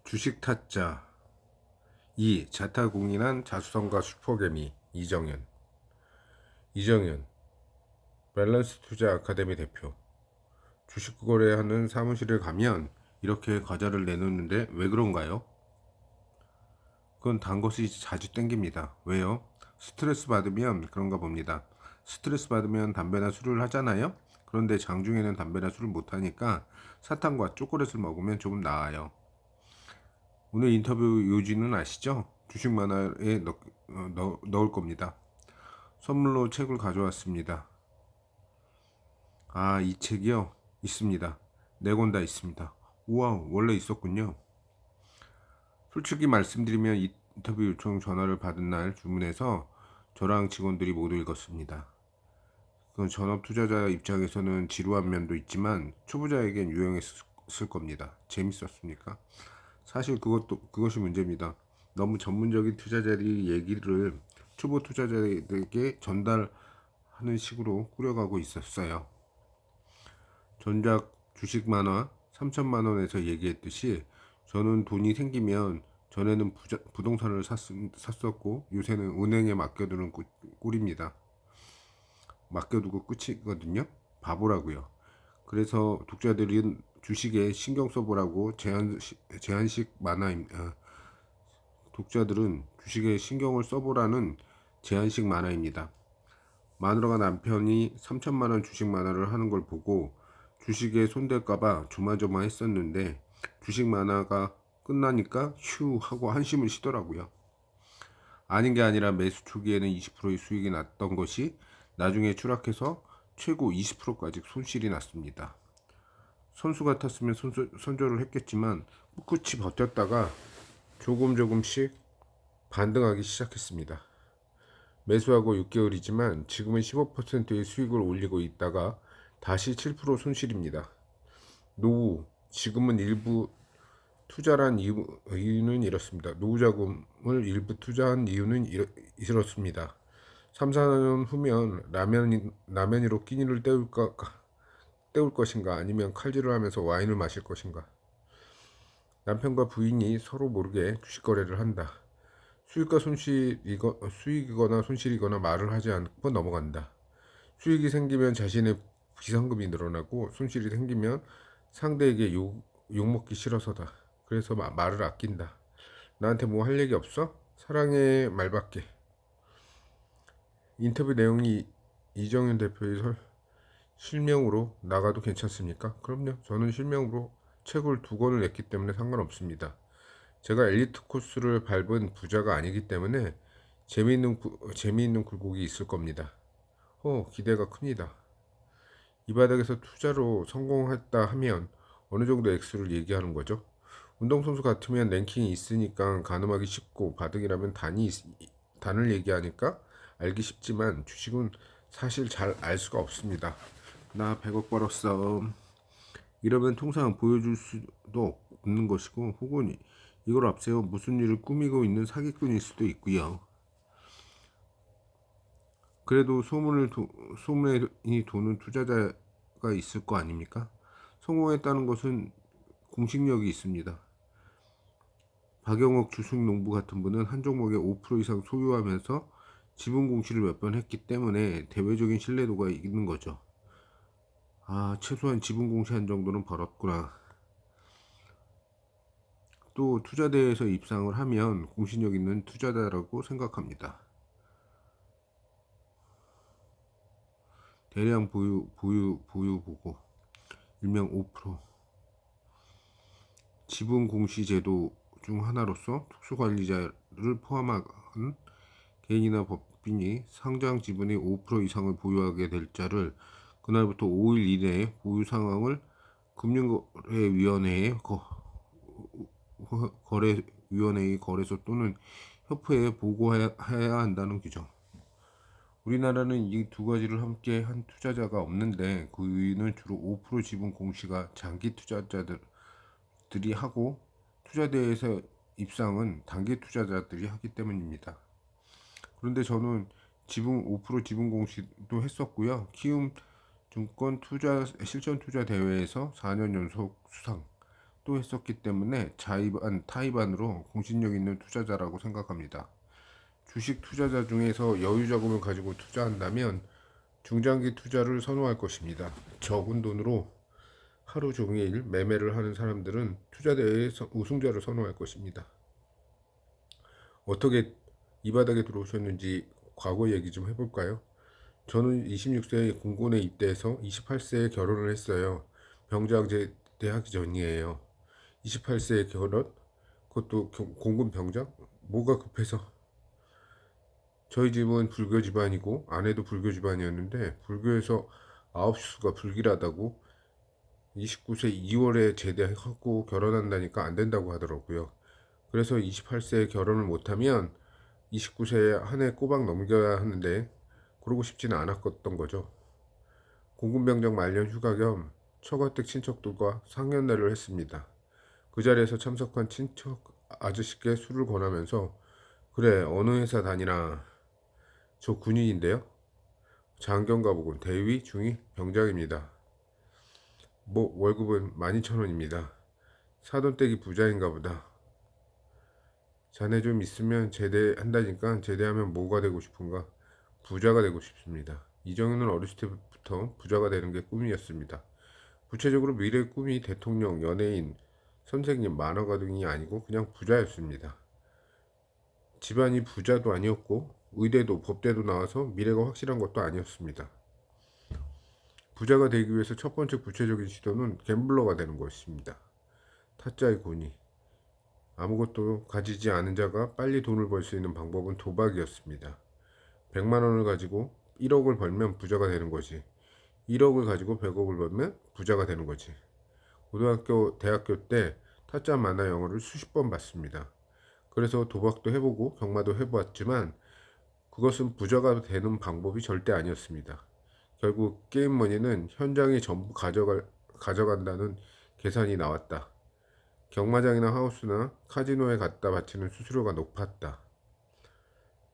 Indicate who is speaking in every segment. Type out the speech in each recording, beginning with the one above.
Speaker 1: 주식 타짜 2. 자타공인한 자수성가 슈퍼개미 이정현 밸런스 투자 아카데미 대표. 주식 거래하는 사무실에 가면 이렇게 과자를 내놓는데 왜 그런가요? 그건 단 것이 자주 땡깁니다. 왜요? 스트레스 받으면 그런가 봅니다. 스트레스 받으면 담배나 술을 하잖아요. 그런데 장중에는 담배나 술을 못하니까 사탕과 초콜릿을 먹으면 조금 나아요. 오늘 인터뷰 요지는 아시죠? 주식 만화에 넣을 겁니다. 선물로 책을 가져왔습니다. 아, 이 책이요? 있습니다. 네 권 다 있습니다. 우와, 원래 있었군요. 솔직히 말씀드리면 인터뷰 요청 전화를 받은 날 주문해서 저랑 직원들이 모두 읽었습니다. 그건 전업 투자자 입장에서는 지루한 면도 있지만 초보자에겐 유용했을 겁니다. 재밌었습니까? 사실 그것이 문제입니다. 너무 전문적인 투자자의 얘기를 초보 투자자에게 전달하는 식으로 꾸려가고 있었어요. 전작 주식 만화 3천만 원에서 얘기했듯이 저는 돈이 생기면 전에는 부동산을 샀었고 요새는 은행에 맡겨두는 꼴입니다. 맡겨두고 끝이거든요. 바보라고요. 그래서 독자들은 주식에 신경 써보라고 제한식 독자들은 주식에 신경을 써보라는 제한식 만화입니다. 마누라가 남편이 3천만 원 주식 만화를 하는 걸 보고 주식에 손댈까봐 조마조마했었는데 주식 만화가 끝나니까 휴 하고 한숨을 쉬더라고요. 아닌 게 아니라 매수 초기에는 20%의 수익이 났던 것이 나중에 추락해서 최고 20%까지 손실이 났습니다. 선수 같았으면 선조를 했겠지만 꿋꿋이 버텼다가 조금씩 반등하기 시작했습니다. 매수하고 6개월이지만 지금은 15%의 수익을 올리고 있다가 다시 7% 손실입니다. 노후, 지금은 일부 투자란 이유는 이렇습니다. 노후 자금을 일부 투자한 이유는 이렇습니다. 3, 4년 후면 라면으로 끼니를 때울 것인가 아니면 칼질을 하면서 와인을 마실 것인가. 남편과 부인이 서로 모르게 주식 거래를 한다. 수익이거나 손실이거나 말을 하지 않고 넘어간다. 수익이 생기면 자신의 비상금이 늘어나고 손실이 생기면 상대에게 욕먹기 싫어서다. 그래서 말을 아낀다. 나한테 뭐 할 얘기 없어? 사랑해 말밖에. 인터뷰 내용이 이정현 대표의 실명으로 나가도 괜찮습니까? 그럼요. 저는 실명으로 책을 2권을 냈기 때문에 상관없습니다. 제가 엘리트 코스를 밟은 부자가 아니기 때문에 재미있는 굴곡이 있을 겁니다. 기대가 큽니다. 이 바닥에서 투자로 성공했다 하면 어느 정도 액수를 얘기하는 거죠? 운동선수 같으면 랭킹이 있으니까 가늠하기 쉽고 바둑이라면 단을 얘기하니까 알기 쉽지만 주식은 사실 잘 알 수가 없습니다. 나 100억 벌었어. 이러면 통상 보여줄 수도 없는 것이고 혹은 이걸 앞세워 무슨 일을 꾸미고 있는 사기꾼일 수도 있고요. 그래도 소문이 도는 투자자가 있을 거 아닙니까? 성공했다는 것은 공식력이 있습니다. 박영옥 주식농부 같은 분은 한 종목에 5% 이상 소유하면서 지분 공시를 몇 번 했기 때문에 대외적인 신뢰도가 있는 거죠. 아, 최소한 지분 공시한 정도는 벌었구나. 또 투자대회에서 입상을 하면 공신력 있는 투자자라고 생각합니다. 대량 보유 보고 일명 5% 지분 공시 제도 중 하나로서 특수관리자를 포함한 개인이나 법인이 상장 지분의 5% 이상을 보유하게 될 자를 그날부터 5일 이내에 보유 상황을 금융거래위원회에 거래위원회의 거래소 또는 협회에 보고해야 한다는 규정. 우리나라는 이 두 가지를 함께 한 투자자가 없는데 그 이유는 주로 5% 지분 공시가 장기 투자자들이 하고 투자대회에서 입상은 단기 투자자들이 하기 때문입니다. 그런데 저는 지분 5% 지분 공시도 했었고요. 키움 증권 투자 실전 투자 대회에서 4년 연속 수상, 또 했었기 때문에 자의반, 타의반으로 공신력 있는 투자자라고 생각합니다. 주식 투자자 중에서 여유 자금을 가지고 투자한다면 중장기 투자를 선호할 것입니다. 적은 돈으로 하루 종일 매매를 하는 사람들은 투자대회의 우승자를 선호할 것입니다. 어떻게 이 바닥에 들어오셨는지 과거 얘기 좀 해볼까요? 저는 26세에 공군에 입대해서 28세에 결혼을 했어요. 병장 제대하기 전이에요. 28세에 결혼? 그것도 공군 병장? 뭐가 급해서? 저희 집은 불교 집안이고 아내도 불교 집안이었는데 불교에서 9수가 불길하다고 29세 2월에 제대하고 결혼한다니까 안 된다고 하더라고요. 그래서 28세에 결혼을 못하면 29세에 한 해 꼬박 넘겨야 하는데 그러고 싶지는 않았던 거죠. 공군병장 말년 휴가 겸 처가댁 친척들과 상견례를 했습니다. 그 자리에서 참석한 친척 아저씨께 술을 권하면서 그래 어느 회사 다니나 저 군인인데요. 장경가복은 대위, 중위, 병장입니다. 뭐 월급은 12,000원입니다. 사돈댁이 부자인가 보다. 자네 좀 있으면 제대한다니까 제대하면 뭐가 되고 싶은가? 부자가 되고 싶습니다. 이정현은 어렸을 때부터 부자가 되는 게 꿈이었습니다. 구체적으로 미래의 꿈이 대통령, 연예인, 선생님, 만화가 등이 아니고 그냥 부자였습니다. 집안이 부자도 아니었고 의대도 법대도 나와서 미래가 확실한 것도 아니었습니다. 부자가 되기 위해서 첫 번째 구체적인 시도는 갬블러가 되는 것입니다. 타짜의 권위. 아무것도 가지지 않은 자가 빨리 돈을 벌 수 있는 방법은 도박이었습니다. 100만 원을 가지고 1억을 벌면 부자가 되는 거지. 1억을 가지고 100억을 벌면 부자가 되는 거지. 고등학교, 대학교 때 타짜 만화 영어를 수십 번 봤습니다. 그래서 도박도 해보고 경마도 해보았지만 그것은 부자가 되는 방법이 절대 아니었습니다. 결국 게임머니는 현장이 전부 가져간다는 계산이 나왔다. 경마장이나 하우스나 카지노에 갖다 바치는 수수료가 높았다.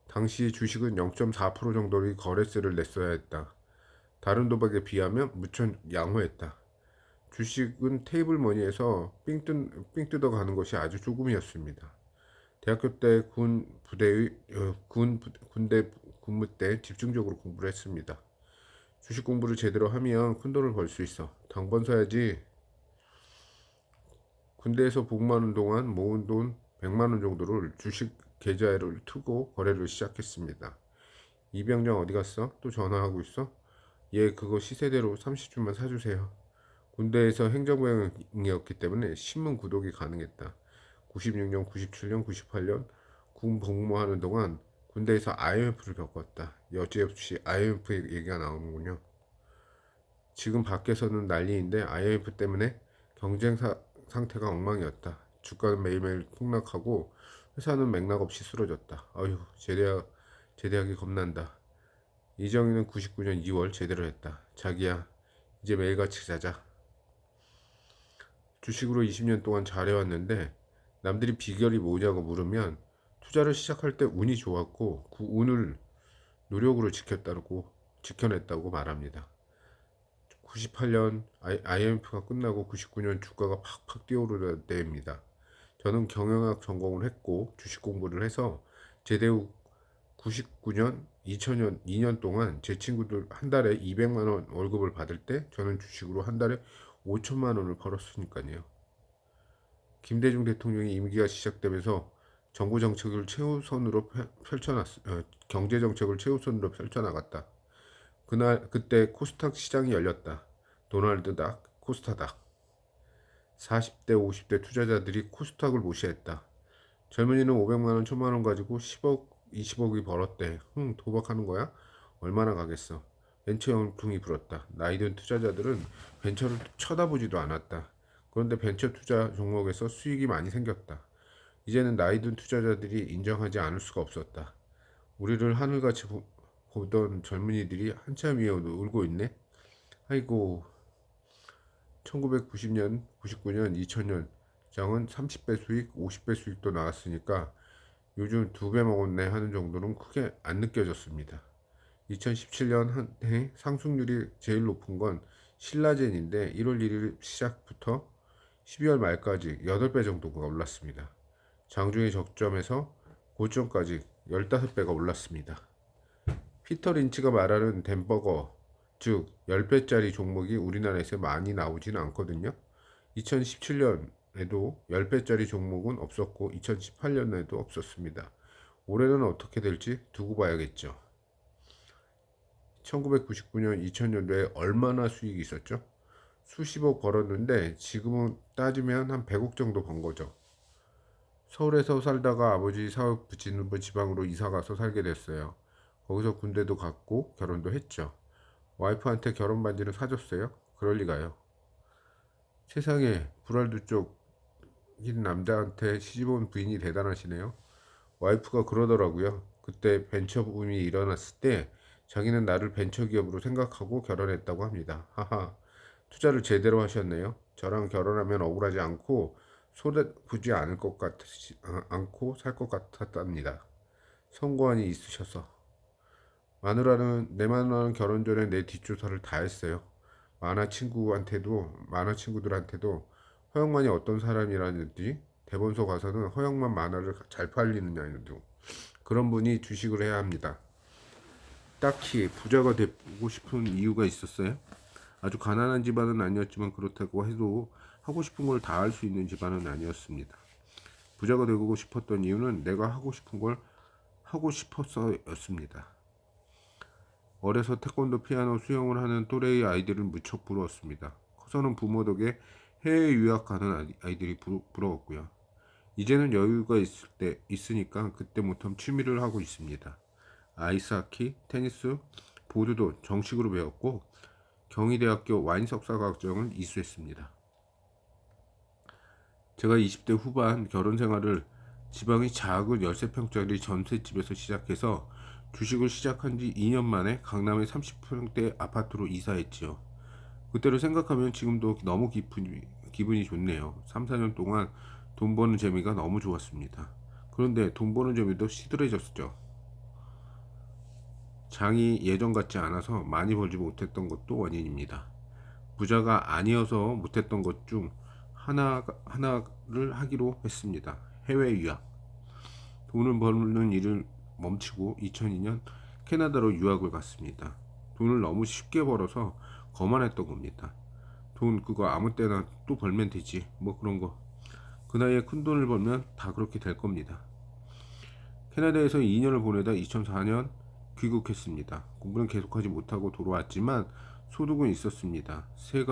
Speaker 1: 당시 주식은 0.4% 정도의 거래세를 냈어야 했다. 다른 도박에 비하면 무척 양호했다. 주식은 테이블 머니에서 삥 뜯어 가는 것이 아주 조금이었습니다. 대학교 때 군대 근무 때 집중적으로 공부를 했습니다. 주식 공부를 제대로 하면 큰 돈을 벌 수 있어. 당번 사야지. 군대에서 복무하는 동안 모은 돈 100만 원 정도를 주식 계좌를 틀고 거래를 시작했습니다. 이병장 어디 갔어? 또 전화하고 있어? 얘 그거 시세대로 30주만 사주세요. 군대에서 행정병이었기 때문에 신문 구독이 가능했다. 96년, 97년, 98년 군 복무하는 동안 군대에서 IMF를 겪었다. 여지없이 IMF 얘기가 나오는군요. 지금 밖에서는 난리인데 IMF 때문에 경쟁 상태가 엉망이었다. 주가는 매일매일 폭락하고 회사는 맥락 없이 쓰러졌다. 어휴, 제대하기 겁난다. 이정희는 99년 2월 제대를 했다. 자기야, 이제 매일같이 자자. 주식으로 20년 동안 잘해왔는데 남들이 비결이 뭐냐고 물으면 투자를 시작할 때 운이 좋았고 그 운을 노력으로 지켜냈다고 말합니다. 98년 IMF가 끝나고 99년 주가가 팍팍 뛰어오르던 때입니다. 저는 경영학 전공을 했고 주식 공부를 해서 제대 후 99년, 2000년 2년 동안 제 친구들 한 달에 200만 원 월급을 받을 때 저는 주식으로 한 달에 5천만 원을 벌었으니까요. 김대중 대통령이 임기가 시작되면서 정부 정책을 최우선으로 경제 정책을 최우선으로 펼쳐나갔다. 그때 코스닥 시장이 열렸다. 도널드 닥, 코스타닥. 40대, 50대 투자자들이 코스닥을 무시했다. 젊은이는 500만 원, 1000만 원 가지고 10억, 20억이 벌었대. 도박하는 거야? 얼마나 가겠어? 벤처 열풍이 불었다. 나이든 투자자들은 벤처를 쳐다보지도 않았다. 그런데 벤처 투자 종목에서 수익이 많이 생겼다. 이제는 나이든 투자자들이 인정하지 않을 수가 없었다. 우리를 하늘같이 보던 젊은이들이 한참 위에 울고 있네. 아이고, 1990년, 99년, 2000년 장은 30배 수익, 50배 수익도 나왔으니까 요즘 2배 먹었네 하는 정도는 크게 안 느껴졌습니다. 2017년 한 해 상승률이 제일 높은 건 신라젠인데 1월 1일 시작부터 12월 말까지 8배 정도가 올랐습니다. 장중의 적점에서 고점까지 15배가 올랐습니다. 피터 린치가 말하는 댐버거, 즉 10배짜리 종목이 우리나라에서 많이 나오지는 않거든요. 2017년에도 10배짜리 종목은 없었고 2018년에도 없었습니다. 올해는 어떻게 될지 두고 봐야겠죠. 1999년, 2000년도에 얼마나 수익이 있었죠? 수십억 벌었는데 지금은 따지면 한 100억 정도 번 거죠. 서울에서 살다가 아버지 사업 부지는 지방으로 이사 가서 살게 됐어요. 거기서 군대도 갔고 결혼도 했죠. 와이프한테 결혼 반지를 사줬어요? 그럴 리가요. 세상에 불알도 쪽인 남자한테 시집온 부인이 대단하시네요. 와이프가 그러더라고요. 그때 벤처 붐이 일어났을 때 자기는 나를 벤처 기업으로 생각하고 결혼했다고 합니다. 하하. 투자를 제대로 하셨네요. 저랑 결혼하면 억울하지 않고 소득부지 않을 것 않고 살 것 같았답니다. 성공한이 있으셔서. 내 마누라는 결혼 전에 내 뒷조사를 다 했어요. 만화 친구들한테도 허영만이 어떤 사람이라는지 대본소 가서는 허영만 만화를 잘 팔리느냐 등 그런 분이 주식을 해야 합니다. 딱히 부자가 되고 싶은 이유가 있었어요? 아주 가난한 집안은 아니었지만 그렇다고 해도 하고 싶은 걸 다 할 수 있는 집안은 아니었습니다. 부자가 되고 싶었던 이유는 내가 하고 싶은 걸 하고 싶어서였습니다. 어려서 태권도, 피아노, 수영을 하는 또래의 아이들은 무척 부러웠습니다. 커서는 부모 덕에 해외 유학 가는 아이들이 부러웠고요. 이제는 여유가 있으니까 그때 못한 취미를 하고 있습니다. 아이스하키, 테니스, 보드도 정식으로 배웠고 경희대학교 와인 석사 과정을 이수했습니다. 제가 20대 후반 결혼 생활을 지방의 작은 13평짜리 전셋집에서 시작해서 주식을 시작한 지 2년 만에 강남의 30평대 아파트로 이사했지요. 그때를 생각하면 지금도 너무 기분이 좋네요. 3, 4년 동안 돈 버는 재미가 너무 좋았습니다. 그런데 돈 버는 재미도 시들해졌죠. 장이 예전 같지 않아서 많이 벌지 못했던 것도 원인입니다. 부자가 아니어서 못했던 것 중 하나를 하기로 했습니다. 해외 유학. 돈을 버는 일을 멈추고 2002년 캐나다로 유학을 갔습니다. 돈을 너무 쉽게 벌어서 거만했던 겁니다. 돈 그거 아무 때나 또 벌면 되지 뭐 그런 거. 그 나이에 큰 돈을 벌면 다 그렇게 될 겁니다. 캐나다에서 2년을 보내다 2004년 귀국했습니다. 공부는 계속하지 못하고 돌아왔지만 소득은 있었습니다. 세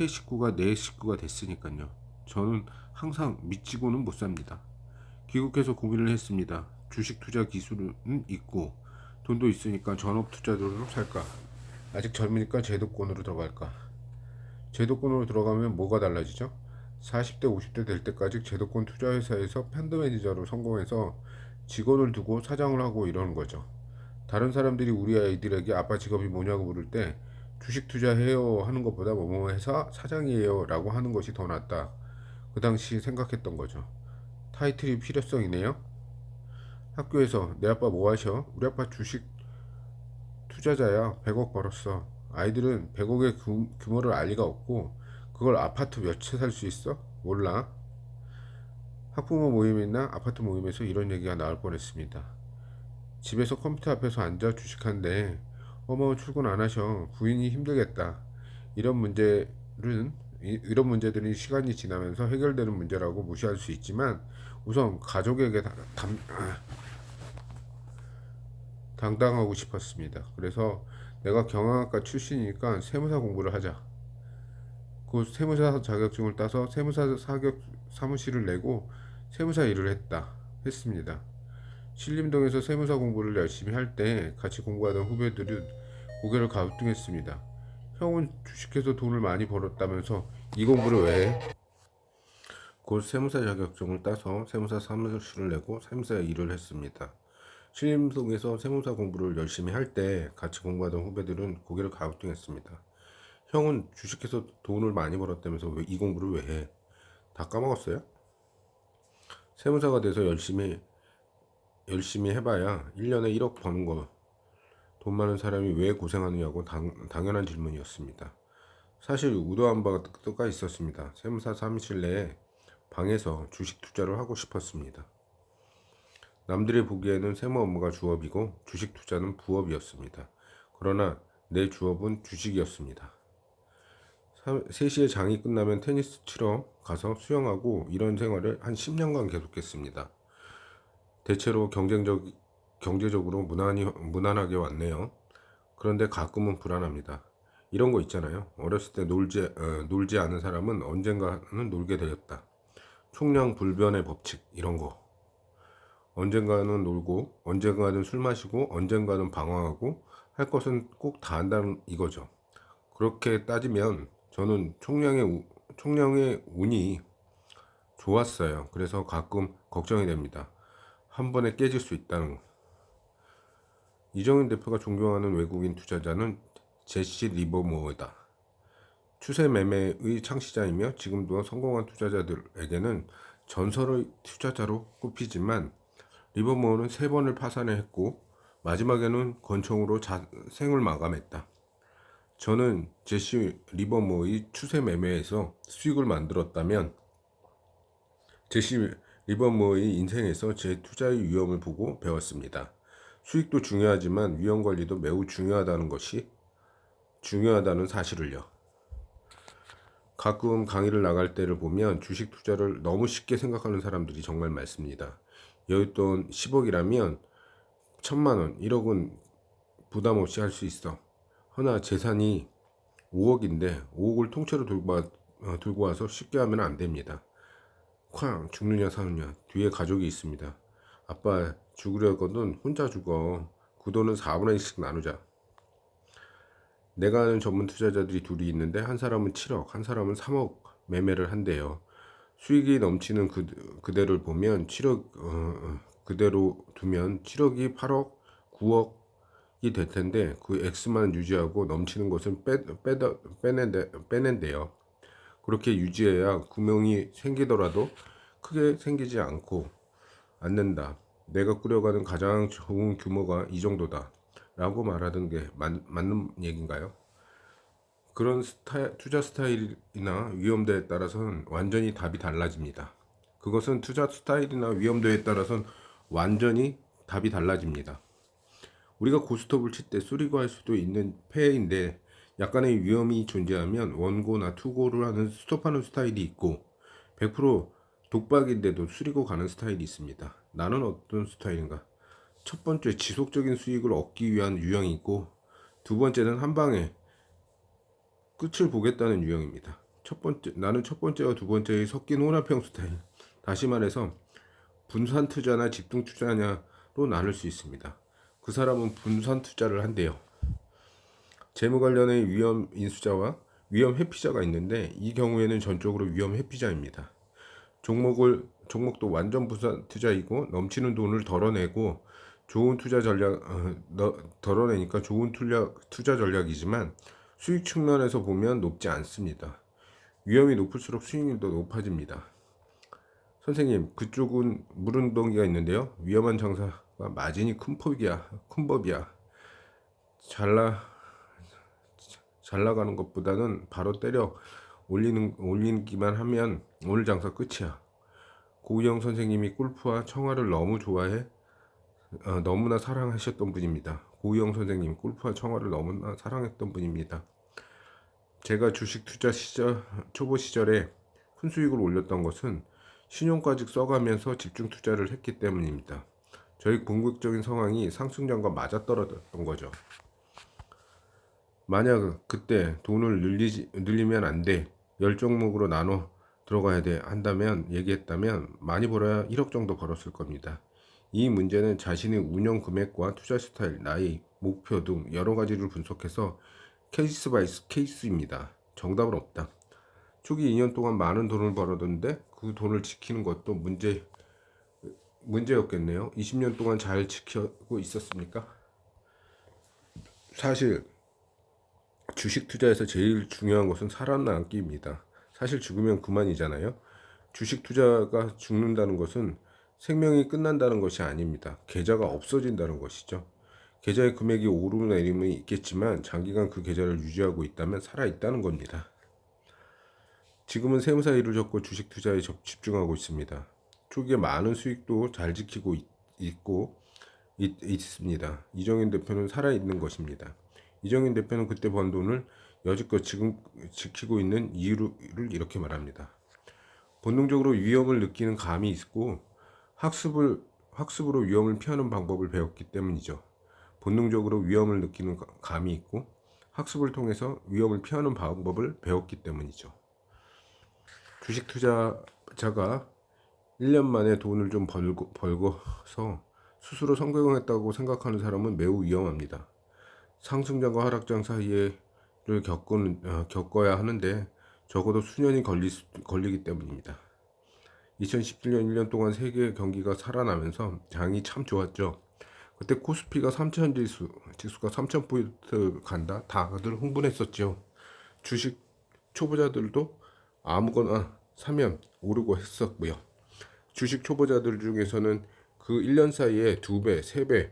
Speaker 1: 식구가 네 식구가 됐으니까요. 저는 항상 미치고는 못 삽니다. 귀국해서 고민을 했습니다. 주식 투자 기술은 있고 돈도 있으니까 전업 투자자로 살까? 아직 젊으니까 제도권으로 들어갈까? 제도권으로 들어가면 뭐가 달라지죠? 40대, 50대 될 때까지 제도권 투자회사에서 펀드 매니저로 성공해서 직원을 두고 사장을 하고 이러는 거죠. 다른 사람들이 우리 아이들에게 아빠 직업이 뭐냐고 물을 때 주식 투자해요 하는 것보다 뭐뭐 회사 사장이에요 라고 하는 것이 더 낫다. 그 당시 생각했던 거죠. 타이틀이 필요성이네요. 학교에서 내 아빠 뭐 하셔? 우리 아빠 주식 투자자야. 100억 벌었어. 아이들은 100억의 규모를 알 리가 없고 그걸 아파트 몇 채 살 수 있어? 몰라. 학부모 모임이나 아파트 모임에서 이런 얘기가 나올 뻔했습니다. 집에서 컴퓨터 앞에서 앉아 주식한데 어머 출근 안 하셔. 부인이 힘들겠다. 이런 이런 문제들이 시간이 지나면서 해결되는 문제라고 무시할 수 있지만 우선 가족에게 당당하고 싶었습니다. 그래서 내가 경영학과 출신이니까 세무사 공부를 하자. 그 세무사 자격증을 따서 세무사 사격 사무실을 내고 세무사 일을 했습니다. 신림동에서 세무사 공부를 열심히 할 때 같이 공부하던 후배들은 고개를 갸우뚱했습니다. 형은 주식해서 돈을 많이 벌었다면서 이 공부를 왜 해? 곧 세무사 자격증을 따서 세무사 사무실을 내고 세무사 일을 했습니다. 신림동에서 세무사 공부를 열심히 할 때 같이 공부하던 후배들은 고개를 갸우뚱했습니다. 형은 주식해서 돈을 많이 벌었다면서 왜 이 공부를 왜 해? 다 까먹었어요? 세무사가 돼서 열심히 해봐야 1년에 1억 버는 거 돈 많은 사람이 왜 고생하느냐고 당연한 질문이었습니다. 사실 의도한 바가 있었습니다. 세무사 사무실 내에 방에서 주식 투자를 하고 싶었습니다. 남들이 보기에는 세무 업무가 주업이고 주식 투자는 부업이었습니다. 그러나 내 주업은 주식이었습니다. 3시에 장이 끝나면 테니스 치러 가서 수영하고 이런 생활을 한 10년간 계속했습니다. 대체로 경제적으로 무난하게 왔네요. 그런데 가끔은 불안합니다. 이런 거 있잖아요. 어렸을 때 놀지 않은 사람은 언젠가는 놀게 되었다. 총량불변의 법칙 이런 거. 언젠가는 놀고 언젠가는 술 마시고 언젠가는 방황하고 할 것은 꼭 다 한다는 이거죠. 그렇게 따지면 저는 총량의 운이 좋았어요. 그래서 가끔 걱정이 됩니다. 한 번에 깨질 수 있다는 거. 이정현 대표가 존경하는 외국인 투자자는 제시 리버모어다. 추세 매매의 창시자이며 지금도 성공한 투자자들에게는 전설의 투자자로 꼽히지만 리버모어는 3번을 파산했고 마지막에는 권총으로 생을 마감했다. 저는 제시 리버모어의 추세 매매에서 수익을 만들었다면 제시 리버모어의 인생에서 제 투자의 위험을 보고 배웠습니다. 수익도 중요하지만 위험 관리도 매우 중요하다는 사실을요. 가끔 강의를 나갈 때를 보면 주식 투자를 너무 쉽게 생각하는 사람들이 정말 많습니다. 여윳돈 10억이라면 1000만원, 1억은 부담 없이 할 수 있어. 허나 재산이 5억인데 5억을 통째로 들고 와서 쉽게 하면 안 됩니다. 쾅 죽느냐 사느냐 뒤에 가족이 있습니다. 아빠 죽으려거든 혼자 죽어. 그 돈은 4분의 1씩 나누자. 내가 아는 전문 투자자들이 둘이 있는데 한 사람은 7억, 한 사람은 3억 매매를 한대요. 수익이 넘치는 그대를 보면 7억 그대로 두면 7억이 8억, 9억이 될 텐데 그 X만 유지하고 넘치는 것은 빼낸대요. 그렇게 유지해야 구멍이 생기더라도 크게 생기지 않는다. 내가 꾸려가는 가장 좋은 규모가 이 정도다. 라고 말하던 게 맞는 얘기인가요? 그런 투자 스타일이나 위험도에 따라서는 완전히 답이 달라집니다. 그것은 투자 스타일이나 위험도에 따라서는 완전히 답이 달라집니다. 우리가 고스톱을 칠 때 쏘리고 할 수도 있는 패인데 약간의 위험이 존재하면 원고나 투고를 하는 스톱하는 스타일이 있고 100% 독박인데도 수리고 가는 스타일이 있습니다. 나는 어떤 스타일인가? 첫 번째 지속적인 수익을 얻기 위한 유형이 있고 두 번째는 한 방에 끝을 보겠다는 유형입니다. 나는 첫 번째와 두 번째의 섞인 혼합형 스타일. 다시 말해서 분산 투자나 집중 투자냐로 나눌 수 있습니다. 그 사람은 분산 투자를 한대요. 재무 관련의 위험 인수자와 위험 회피자가 있는데 이 경우에는 전적으로 위험 회피자입니다. 종목도 완전 분산 투자이고 넘치는 돈을 덜어내고 좋은 덜어내니까 좋은 투자 전략이지만 수익 측면에서 보면 높지 않습니다. 위험이 높을수록 수익률도 높아집니다. 선생님, 그쪽은 물운동기가 있는데요. 위험한 장사가 마진이 큰 법이야. 잘 나가는 것보다는 바로 때려 올리기만 하면 오늘 장사 끝이야. 고우영 선생님이 골프와 청아를 너무나 사랑하셨던 분입니다. 고우영 선생님 골프와 청아를 너무나 사랑했던 분입니다. 제가 주식 투자 초보 시절에 큰 수익을 올렸던 것은 신용까지 써가면서 집중 투자를 했기 때문입니다. 저희 궁극적인 상황이 상승장과 맞아떨어졌던 거죠. 만약 그때 돈을 늘리면 안 돼. 10종목으로 나눠 들어가야 돼 얘기했다면 많이 벌어야 1억 정도 벌었을 겁니다. 이 문제는 자신의 운영 금액과 투자 스타일, 나이, 목표 등 여러 가지를 분석해서 케이스 바이 케이스입니다. 정답은 없다. 초기 2년 동안 많은 돈을 벌었는데 그 돈을 지키는 것도 문제였겠네요. 20년 동안 잘 지키고 있었습니까? 사실 주식 투자에서 제일 중요한 것은 살아남기입니다. 사실 죽으면 그만이잖아요. 주식 투자가 죽는다는 것은 생명이 끝난다는 것이 아닙니다. 계좌가 없어진다는 것이죠. 계좌의 금액이 오르내림이 있겠지만 장기간 그 계좌를 유지하고 있다면 살아있다는 겁니다. 지금은 세무사 일을 접고 주식 투자에 집중하고 있습니다. 초기에 많은 수익도 잘 지키고 있습니다. 이정현 대표는 살아있는 것입니다. 이정현 대표는 그때 번 돈을 여지껏 지금 지키고 있는 이유를 이렇게 말합니다. 본능적으로 위험을 느끼는 감이 있고 학습으로 위험을 피하는 방법을 배웠기 때문이죠. 본능적으로 위험을 느끼는 감이 있고 학습을 통해서 위험을 피하는 방법을 배웠기 때문이죠. 주식 투자자가 1년 만에 돈을 좀 벌고서 스스로 성공했다고 생각하는 사람은 매우 위험합니다. 상승장과 하락장 사이를 겪어야 하는데 적어도 수년이 걸리기 때문입니다. 2017년 1년 동안 세계 경기가 살아나면서 장이 참 좋았죠. 그때 코스피가 3000 지수가 3000포인트 간다. 다들 흥분했었죠. 주식 초보자들도 아무거나 사면 오르고 했었고요. 주식 초보자들 중에서는 그 1년 사이에 2배, 3배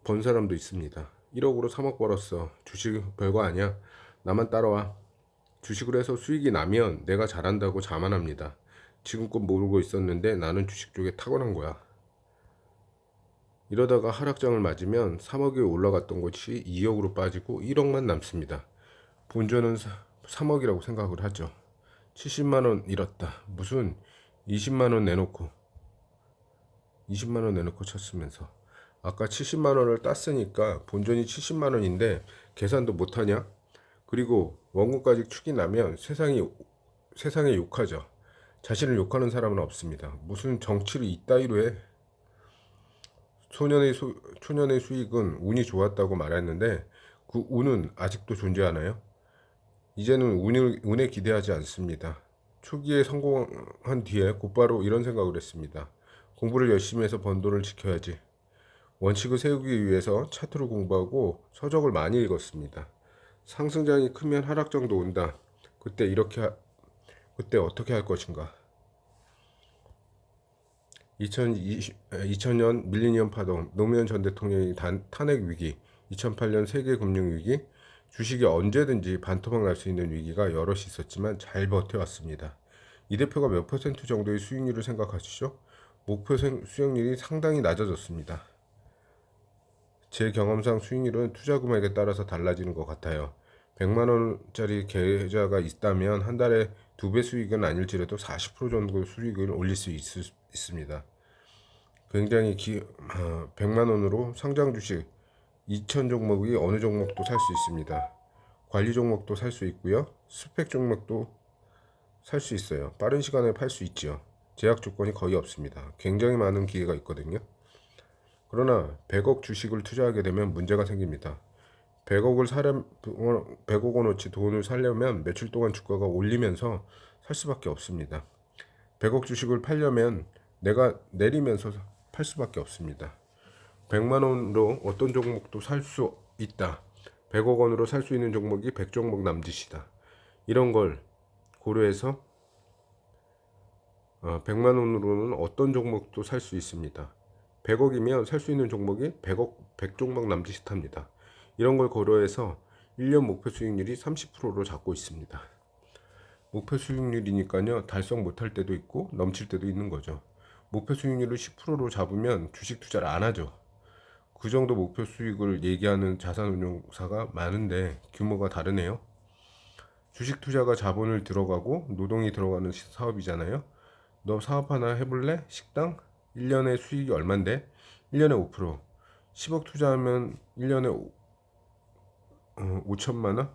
Speaker 1: 번 사람도 있습니다. 1억으로 3억 벌었어. 주식 별거 아니야. 나만 따라와. 주식을 해서 수익이 나면 내가 잘한다고 자만합니다. 지금껏 모르고 있었는데 나는 주식 쪽에 타고난 거야. 이러다가 하락장을 맞으면 3억이 올라갔던 것이 2억으로 빠지고 1억만 남습니다. 본전은 3억이라고 생각을 하죠. 70만원 잃었다. 무슨 20만원 내놓고 쳤으면서 아까 70만원을 땄으니까 본전이 70만원인데 계산도 못하냐? 그리고 원금까지 축이 나면 세상에 욕하죠. 자신을 욕하는 사람은 없습니다. 무슨 정치를 이따위로 해? 초년의 수익은 운이 좋았다고 말했는데 그 운은 아직도 존재하나요? 이제는 운에 기대하지 않습니다. 초기에 성공한 뒤에 곧바로 이런 생각을 했습니다. 공부를 열심히 해서 번 돈을 지켜야지. 원칙을 세우기 위해서 차트를 공부하고 서적을 많이 읽었습니다. 상승장이 크면 하락장도 온다. 그때 어떻게 할 것인가? 2000년 밀리니엄 파동, 노무현 전 대통령의 탄핵 위기, 2008년 세계 금융 위기, 주식이 언제든지 반토막 날 수 있는 위기가 여럿이 있었지만 잘 버텨왔습니다. 이 대표가 몇 퍼센트 정도의 수익률을 생각하시죠? 목표 수익률이 상당히 낮아졌습니다. 제 경험상 수익률은 투자 금액에 따라서 달라지는 것 같아요. 100만원짜리 계좌가 있다면 한 달에 2배 수익은 아닐지라도 40% 정도 수익을 올릴 수 있습니다. 굉장히 100만원으로 상장 주식 2000 종목이 어느 종목도 살 수 있습니다. 관리 종목도 살 수 있고요. 스펙 종목도 살 수 있어요. 빠른 시간에 팔 수 있죠. 제약 조건이 거의 없습니다. 굉장히 많은 기회가 있거든요. 그러나 100억 주식을 투자하게 되면 문제가 생깁니다. 100억 원어치 돈을 살려면 며칠 동안 주가가 올리면서 살 수밖에 없습니다. 100억 주식을 팔려면 내가 내리면서 팔 수밖에 없습니다. 100만 원으로 어떤 종목도 살 수 있다. 100억 원으로 살 수 있는 종목이 100종목 남짓이다. 이런 걸 고려해서 100만 원으로는 어떤 종목도 살 수 있습니다. 100억이면 살 수 있는 종목이 100종목 남짓합니다. 이런 걸 고려해서 1년 목표 수익률이 30%로 잡고 있습니다. 목표 수익률이니까요. 달성 못할 때도 있고 넘칠 때도 있는 거죠. 목표 수익률을 10%로 잡으면 주식 투자를 안 하죠. 그 정도 목표 수익을 얘기하는 자산운용사가 많은데 규모가 다르네요. 주식 투자가 자본을 들어가고 노동이 들어가는 사업이잖아요. 너 사업 하나 해볼래? 식당? 1년에 수익이 얼만데? 1년에 5%. 10억 투자하면 1년에 5천만원?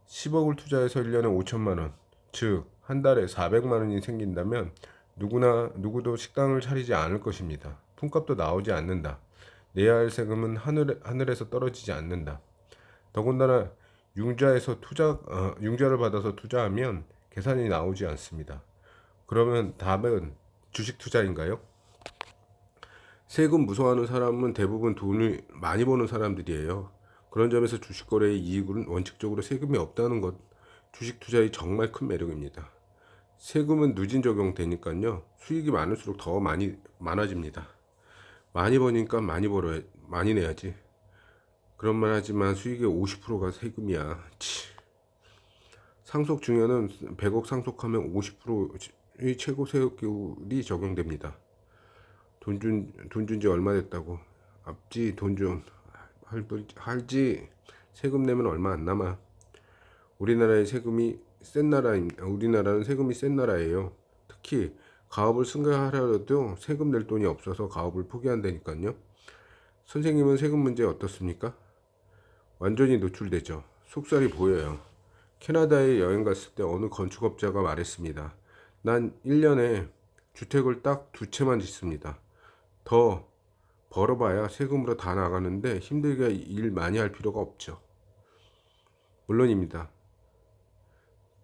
Speaker 1: 10억을 투자해서 1년에 5천만원. 즉, 한 달에 400만원이 생긴다면 누구도 식당을 차리지 않을 것입니다. 품값도 나오지 않는다. 내야 할 세금은 하늘에서 떨어지지 않는다. 더군다나 융자를 받아서 투자하면 계산이 나오지 않습니다. 그러면 답은 주식 투자인가요? 세금 무서워하는 사람은 대부분 돈을 많이 버는 사람들이에요. 그런 점에서 주식 거래의 이익은 원칙적으로 세금이 없다는 것, 주식 투자의 정말 큰 매력입니다. 세금은 누진 적용되니까요. 수익이 많을수록 더 많아집니다. 많이 버니까 많이 내야지. 그런 말 하지만 수익의 50%가 세금이야. 상속 증여는 100억 상속하면 50%의 최고 세율이 적용됩니다. 돈 준 지 얼마 됐다고. 앞지 돈 좀 할지 세금 내면 얼마 안 남아. 우리나라는 세금이 센 나라예요. 특히 가업을 승계하려도 세금 낼 돈이 없어서 가업을 포기한다니까요. 선생님은 세금 문제 어떻습니까? 완전히 노출되죠. 속살이 보여요. 캐나다에 여행 갔을 때 어느 건축업자가 말했습니다. 난 1년에 주택을 딱 2채만 짓습니다. 더 벌어봐야 세금으로 다 나가는데 힘들게 일 많이 할 필요가 없죠. 물론입니다.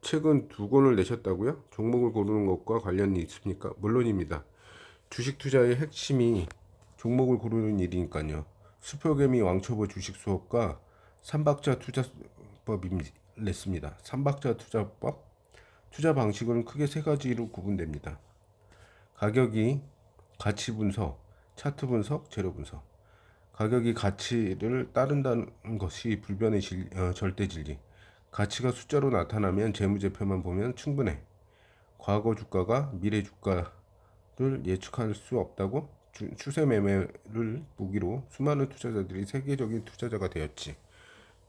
Speaker 1: 책은 2권을 내셨다고요? 종목을 고르는 것과 관련이 있습니까? 물론입니다. 주식 투자의 핵심이 종목을 고르는 일이니까요. 수표개미 왕초보 주식 수업과 삼박자 투자법이 냈습니다. 삼박자 투자법, 투자 방식은 크게 3가지로 구분됩니다. 가격이, 가치 분석, 차트 분석, 재료 분석. 가격이 가치를 따른다는 것이 불변의 절대 진리. 가치가 숫자로 나타나면 재무제표만 보면 충분해. 과거 주가가 미래 주가를 예측할 수 없다고? 추세 매매를 무기로 수많은 투자자들이 세계적인 투자자가 되었지.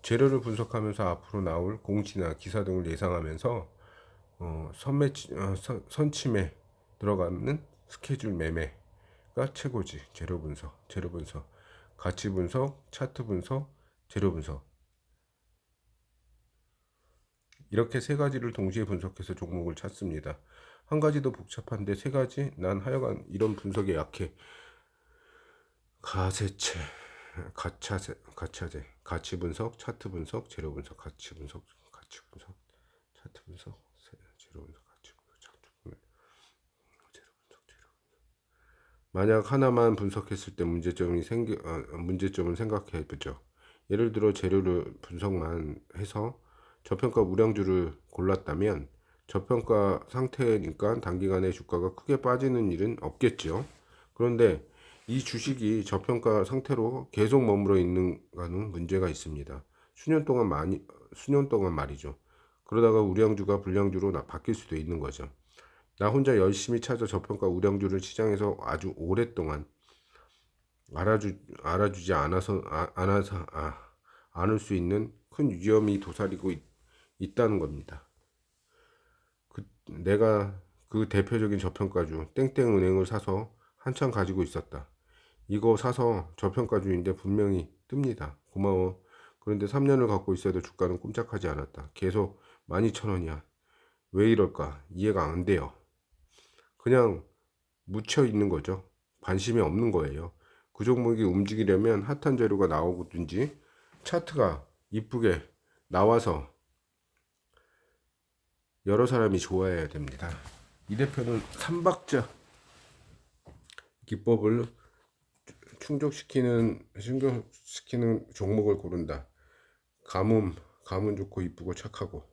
Speaker 1: 재료를 분석하면서 앞으로 나올 공시나 기사 등을 예상하면서 선침에 들어가는 스케줄 매매가 최고지. 재료 분석, 가치 분석, 차트 분석, 재료 분석. 이렇게 3가지를 동시에 분석해서 종목을 찾습니다. 한 가지도 복잡한데 3가지? 난 하여간 이런 분석에 약해. 가세체, 가차제, 가치 분석, 차트 분석, 재료 분석, 가치 분석, 차트 분석, 재료 분석, 가치 분석, 차트 분석, 재료 분석, 만약 하나만 분석했을 때 문제점을 생각해 보죠. 예를 들어 재료를 분석만 해서 저평가 우량주를 골랐다면 저평가 상태니까 단기간에 주가가 크게 빠지는 일은 없겠죠. 그런데 이 주식이 저평가 상태로 계속 머물러 있는 가는 문제가 있습니다. 수년 동안 말이죠. 그러다가 우량주가 불량주로 바뀔 수도 있는 거죠. 나 혼자 열심히 찾아 저평가 우량주를 시장에서 아주 오랫동안 알아주지 않을 수 있는 큰 위험이 도사리고 있다는 겁니다. 내가 그 대표적인 저평가주 땡땡은행을 사서 한참 가지고 있었다. 이거 사서 저평가주인데 분명히 뜹니다. 고마워. 그런데 3년을 갖고 있어도 주가는 꼼짝하지 않았다. 계속 12,000원이야. 왜 이럴까? 이해가 안 돼요. 그냥 묻혀 있는 거죠. 관심이 없는 거예요. 그 종목이 움직이려면 핫한 재료가 나오든지 차트가 이쁘게 나와서 여러 사람이 좋아해야 됩니다. 이 대표는 삼박자 기법을 충족시키는 종목을 고른다. 가문 좋고 이쁘고 착하고.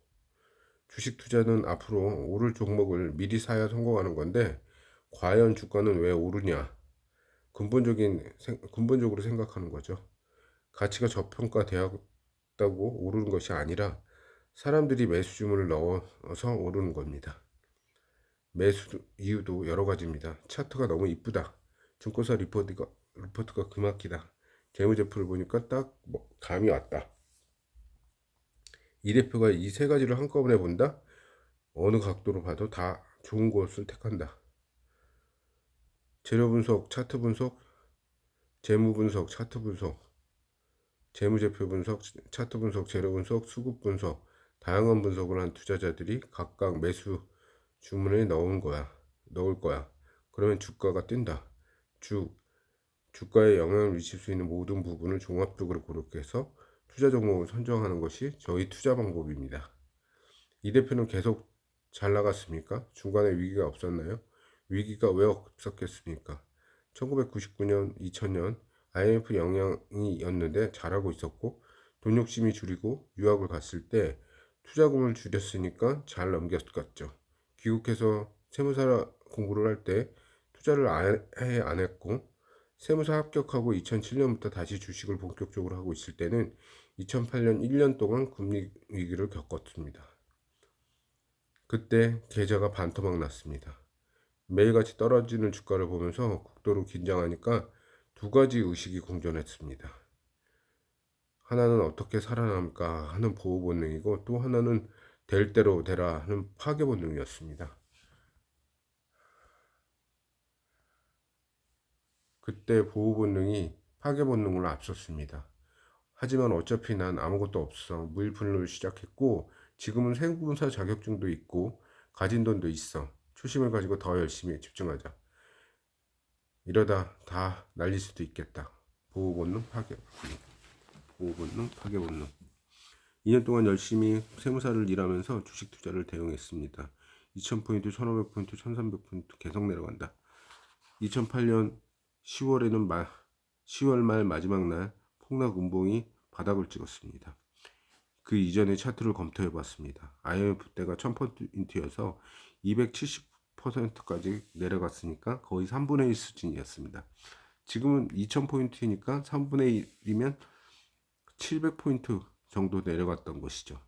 Speaker 1: 주식 투자는 앞으로 오를 종목을 미리 사야 성공하는 건데 과연 주가는 왜 오르냐? 근본적으로 생각하는 거죠. 가치가 저평가되었다고 오르는 것이 아니라 사람들이 매수 주문을 넣어서 오르는 겁니다. 매수 이유도 여러 가지입니다. 차트가 너무 이쁘다. 증권사 리포트가 그막히다. 재무제표를 보니까 딱 감이 왔다. 이 대표가 이 3가지를 한꺼번에 본다? 어느 각도로 봐도 다 좋은 것을 택한다. 재료 분석, 차트 분석, 재무 분석, 차트 분석, 재무제표 분석, 차트 분석, 재료 분석, 수급 분석, 다양한 분석을 한 투자자들이 각각 매수 주문에 넣을 거야. 그러면 주가가 뛴다. 주가에 영향을 미칠 수 있는 모든 부분을 종합적으로 고려해서 투자 종목을 선정하는 것이 저희 투자 방법입니다. 이 대표는 계속 잘 나갔습니까? 중간에 위기가 없었나요? 위기가 왜 없었겠습니까? 1999년, 2000년 IMF 영향이었는데 잘하고 있었고 돈 욕심이 줄이고 유학을 갔을 때 투자금을 줄였으니까 잘 넘겼겠죠. 귀국해서 세무사 공부를 할 때 투자를 안 했고 세무사 합격하고 2007년부터 다시 주식을 본격적으로 하고 있을 때는 2008년 1년 동안 금리 위기를 겪었습니다. 그때 계좌가 반토막 났습니다. 매일같이 떨어지는 주가를 보면서 극도로 긴장하니까 두 가지 의식이 공존했습니다. 하나는 어떻게 살아남을까 하는 보호 본능이고, 또 하나는 될 대로 되라 하는 파괴 본능이었습니다. 그때 보호 본능이 파괴 본능을 앞섰습니다. 하지만 어차피 난 아무것도 없어 무일푼을 시작했고, 지금은 세무사 자격증도 있고 가진 돈도 있어. 초심을 가지고 더 열심히 집중하자. 이러다 다 날릴 수도 있겠다. 보호 본능 파괴 본능. 보호 본능 파괴 본능. 2년 동안 열심히 세무사를 일하면서 주식 투자를 대응했습니다. 2000포인트, 1500포인트, 1300포인트 계속 내려간다. 2008년 10월 말 마지막 날 폭락 음봉이 바닥을 찍었습니다. 그 이전의 차트를 검토해 봤습니다. IMF 때가 1000포인트여서 270%까지 내려갔으니까 거의 3분의 1 수준이었습니다. 지금은 2000포인트니까 3분의 1이면 700포인트 정도 내려갔던 것이죠.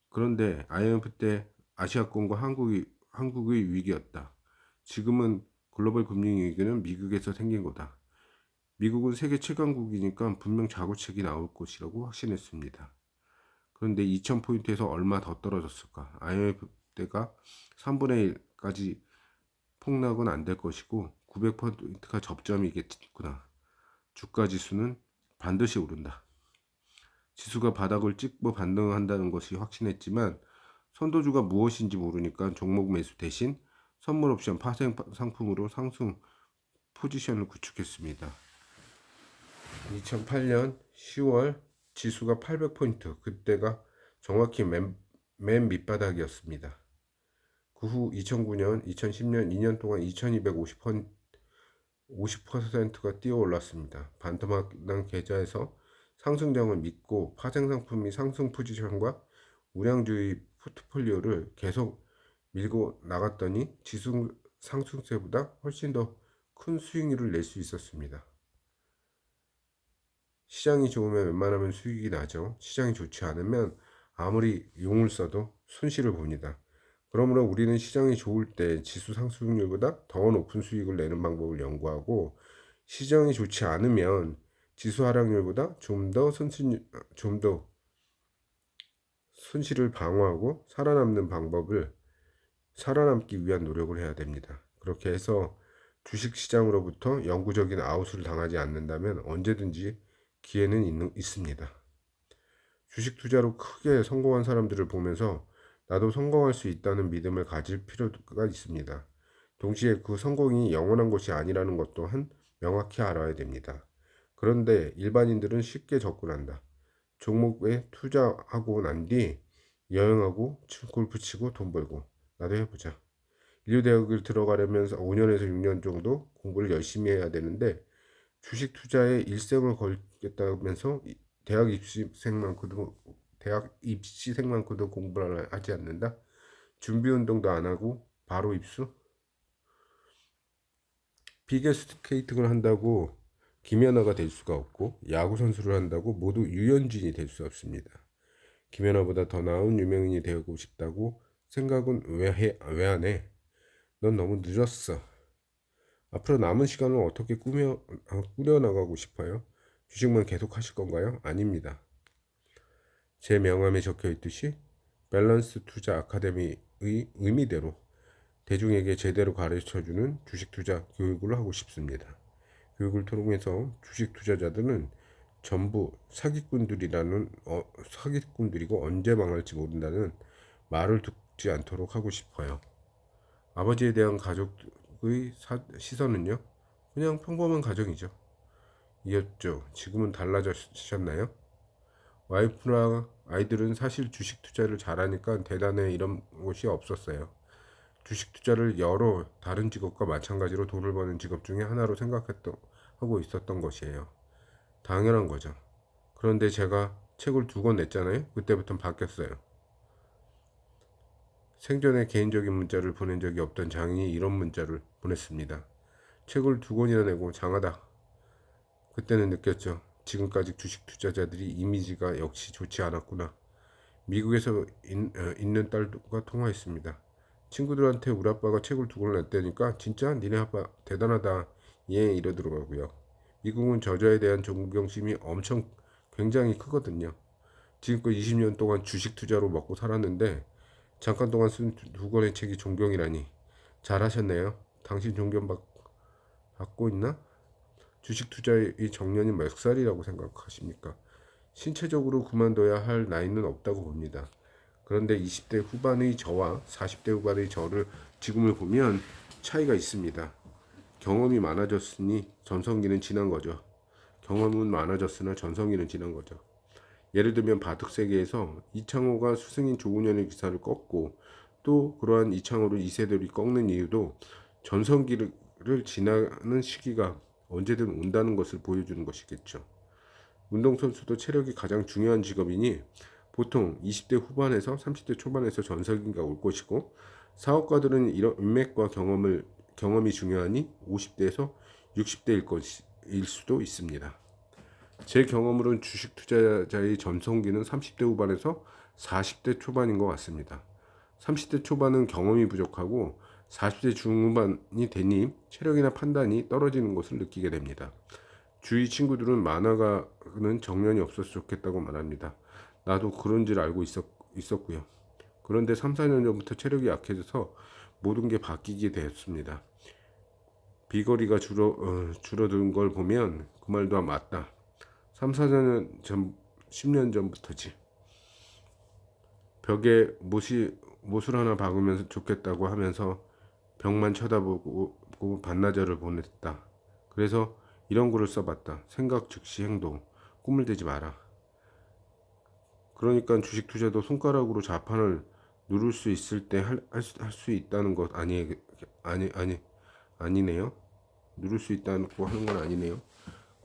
Speaker 1: 그런데 IMF 때 아시아권과 한국의 위기였다. 지금은 글로벌 금융 위기는 미국에서 생긴 거다. 미국은 세계 최강국이니까 분명 자구책이 나올 것이라고 확신했습니다. 그런데 2000포인트에서 얼마 더 떨어졌을까? IMF 때가 3분의 1까지 폭락은 안 될 것이고 900포인트가 접점이겠구나. 주가 지수는 반드시 오른다. 지수가 바닥을 찍고 반등한다는 것이 확신했지만 선도주가 무엇인지 모르니까 종목 매수 대신 선물 옵션 파생 상품으로 상승 포지션을 구축했습니다. 2008년 10월 지수가 800포인트, 그때가 정확히 맨 밑바닥이었습니다. 그 후 2009년, 2010년 2년 동안 2250%가 뛰어 올랐습니다. 반토막 난 계좌에서 상승장을 믿고 파생상품이 상승 포지션과 우량주의 포트폴리오를 계속 밀고 나갔더니 지수 상승세보다 훨씬 더 큰 수익률을 낼 수 있었습니다. 시장이 좋으면 웬만하면 수익이 나죠. 시장이 좋지 않으면 아무리 용을 써도 손실을 봅니다. 그러므로 우리는 시장이 좋을 때 지수 상승률보다 더 높은 수익을 내는 방법을 연구하고, 시장이 좋지 않으면 지수 하락률보다 좀 더 손실을 방어하고 살아남기 위한 노력을 해야 됩니다. 그렇게 해서 주식 시장으로부터 영구적인 아웃을 당하지 않는다면 언제든지 기회는 있습니다. 주식 투자로 크게 성공한 사람들을 보면서 나도 성공할 수 있다는 믿음을 가질 필요가 있습니다. 동시에 그 성공이 영원한 것이 아니라는 것 또한 명확히 알아야 됩니다. 그런데 일반인들은 쉽게 접근한다. 종목에 투자하고 난 뒤 여행하고 골프 치고 돈 벌고 나도 해보자. 인류대학을 들어가려면 5년에서 6년 정도 공부를 열심히 해야 되는데, 주식 투자에 일생을 걸겠다면서 대학 입시생만큼도 공부를 하지 않는다. 준비 운동도 안 하고 바로 입수. 피겨스케이팅을 한다고 김연아가 될 수가 없고, 야구 선수를 한다고 모두 유현진이 될 수 없습니다. 김연아보다 더 나은 유명인이 되고 싶다고 생각은 왜 안 해? 넌 너무 늦었어. 앞으로 남은 시간을 어떻게 꾸려나가고 싶어요? 주식만 계속 하실 건가요? 아닙니다. 제 명함에 적혀 있듯이 밸런스 투자 아카데미의 의미대로 대중에게 제대로 가르쳐주는 주식 투자 교육을 하고 싶습니다. 교육을 통해서 주식 투자자들은 전부 사기꾼들이고 언제 망할지 모른다는 말을 듣지 않도록 하고 싶어요. 아버지에 대한 가족의 시선은요, 그냥 평범한 가정이죠. 이었죠. 지금은 달라지셨나요? 와이프랑 아이들은 사실 주식 투자를 잘하니까 대단해 이런 것이 없었어요. 주식 투자를 여러 다른 직업과 마찬가지로 돈을 버는 직업 중에 하나로 하고 있었던 것이에요. 당연한 거죠. 그런데 제가 책을 2권 냈잖아요. 그때부터는 바뀌었어요. 생전에 개인적인 문자를 보낸 적이 없던 장인이 이런 문자를 보냈습니다. 책을 2권이나 내고 장하다. 그때는 느꼈죠. 지금까지 주식 투자자들이 이미지가 역시 좋지 않았구나. 미국에서 있는 딸과 통화했습니다. 친구들한테 우리 아빠가 책을 두 권을 냈다니까 진짜 니네 아빠 대단하다. 예 이러더라고요. 미국은 저자에 대한 존경심이 엄청 굉장히 크거든요. 지금껏 20년 동안 주식 투자로 먹고 살았는데 잠깐 동안 쓴 두 권의 책이 존경이라니. 잘하셨네요. 당신 존경받고 있나? 주식 투자의 정년이 몇 살이라고 생각하십니까? 신체적으로 그만둬야 할 나이는 없다고 봅니다. 그런데 20대 후반의 저와 40대 후반의 저를 지금을 보면 차이가 있습니다. 경험이 많아졌으니 전성기는 지난 거죠. 경험은 많아졌으나 전성기는 지난 거죠. 예를 들면 바둑 세계에서 이창호가 스승인 조훈현의 기사를 꺾고 또 그러한 이창호를 이세돌이 꺾는 이유도 전성기를 지나는 시기가 언제든 온다는 것을 보여주는 것이겠죠. 운동선수도 체력이 가장 중요한 직업이니 보통 20대 후반에서 30대 초반에서 전성기가 올 것이고 사업가들은 이런 인맥과 경험이 중요하니 50대에서 60대일 수도 있습니다. 제 경험으로는 주식 투자자의 전성기는 30대 후반에서 40대 초반인 것 같습니다. 30대 초반은 경험이 부족하고 40대 중후반이 되니 체력이나 판단이 떨어지는 것을 느끼게 됩니다. 주위 친구들은 만화가는 정년이 없어서 좋겠다고 말합니다. 나도 그런 줄 알고 있었고요. 그런데 3, 4년 전부터 체력이 약해져서 모든 게 바뀌게 되었습니다. 비거리가 줄어든 걸 보면 그 말도 맞다. 3, 4년 전, 10년 전부터지. 벽에 못을 하나 박으면서 좋겠다고 하면서 벽만 쳐다보고 반나절을 보냈다. 그래서 이런 글을 써봤다. 생각 즉시 행동. 꿈을 대지 마라. 그러니까 주식 투자도 손가락으로 자판을 누를 수 있을 때 할 수 있다는 것 아니네요. 누를 수 있다고 하는 건 아니네요.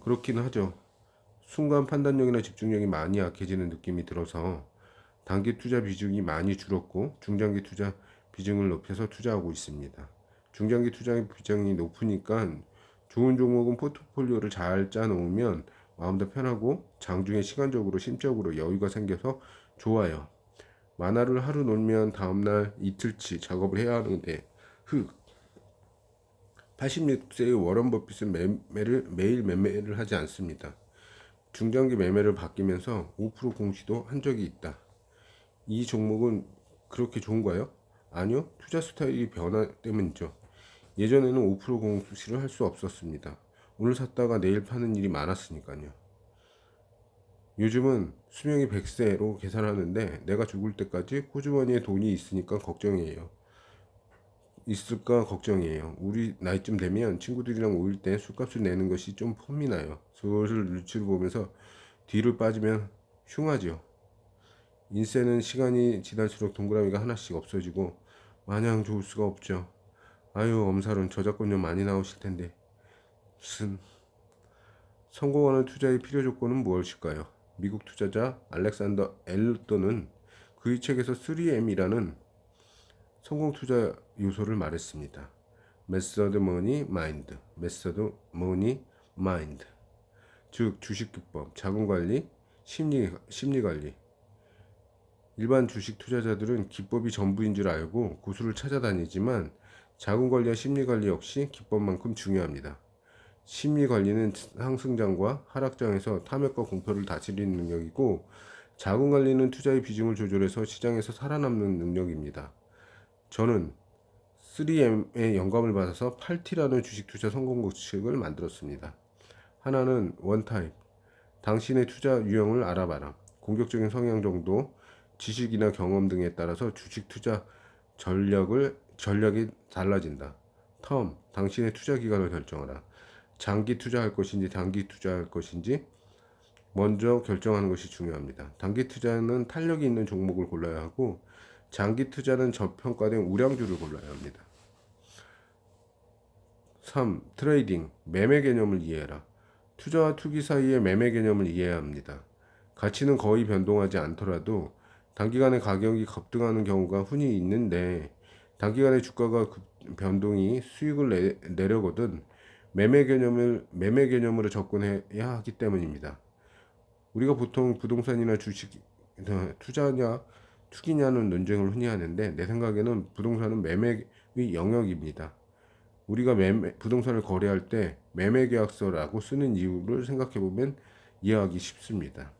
Speaker 1: 그렇긴 하죠. 순간 판단력이나 집중력이 많이 약해지는 느낌이 들어서 단기 투자 비중이 많이 줄었고 중장기 투자 비중을 높여서 투자하고 있습니다. 중장기 투자 비중이 높으니까 좋은 종목은 포트폴리오를 잘 짜놓으면 마음도 편하고 장중에 시간적으로 심적으로 여유가 생겨서 좋아요. 만화를 하루 놀면 다음날 이틀치 작업을 해야 하는데 86세의 워런 버핏은 매일 매매를 하지 않습니다. 중장기 매매를 바뀌면서 5% 공시도 한 적이 있다. 이 종목은 그렇게 좋은가요? 아니요. 투자 스타일이 변화 때문이죠. 예전에는 5% 공시를 할 수 없었습니다. 오늘 샀다가 내일 파는 일이 많았으니까요. 요즘은 수명이 100세로 계산하는데 내가 죽을 때까지 호주머니에 돈이 있으니까 걱정이에요. 있을까 걱정이에요. 우리 나이쯤 되면 친구들이랑 모일 때 술값을 내는 것이 좀 폼이 나요. 슬슬 눈치를 보면서 뒤를 빠지면 흉하죠. 인생은 시간이 지날수록 동그라미가 하나씩 없어지고 마냥 좋을 수가 없죠. 아유 엄살은 저작권료 많이 나오실 텐데 무슨 성공하는 투자의 필요 조건은 무엇일까요? 미국 투자자 알렉산더 엘르턴은 그의 책에서 3M이라는 성공 투자 요소를 말했습니다. 메서드 머니 마인드, 메서드 머니 마인드. 즉 주식 기법, 자금 관리, 심리 관리. 일반 주식 투자자들은 기법이 전부인 줄 알고 고수를 찾아다니지만 자금 관리와 심리 관리 역시 기법만큼 중요합니다. 심리 관리는 상승장과 하락장에서 탐욕과 공포를 다스리는 능력이고 자금 관리는 투자의 비중을 조절해서 시장에서 살아남는 능력입니다. 저는 3M의 영감을 받아서 8T라는 주식 투자 성공 법칙을 만들었습니다. 하나는 원타입, 당신의 투자 유형을 알아봐라. 공격적인 성향 정도, 지식이나 경험 등에 따라서 주식 투자 전략이 달라진다. 텀, 당신의 투자 기간을 결정하라. 장기 투자할 것인지 단기 투자할 것인지 먼저 결정하는 것이 중요합니다. 단기 투자는 탄력이 있는 종목을 골라야 하고 장기 투자는 저평가된 우량주를 골라야 합니다. 3. 트레이딩, 매매 개념을 이해해라. 투자와 투기 사이의 매매 개념을 이해해야 합니다. 가치는 거의 변동하지 않더라도 단기간에 가격이 급등하는 경우가 흔히 있는데 단기간에 주가가 변동이 수익을 내려거든 매매 개념으로 접근해야 하기 때문입니다. 우리가 보통 부동산이나 주식 투자냐 투기냐는 논쟁을 흔히 하는데 내 생각에는 부동산은 매매의 영역입니다. 우리가 부동산을 거래할 때 매매 계약서라고 쓰는 이유를 생각해 보면 이해하기 쉽습니다.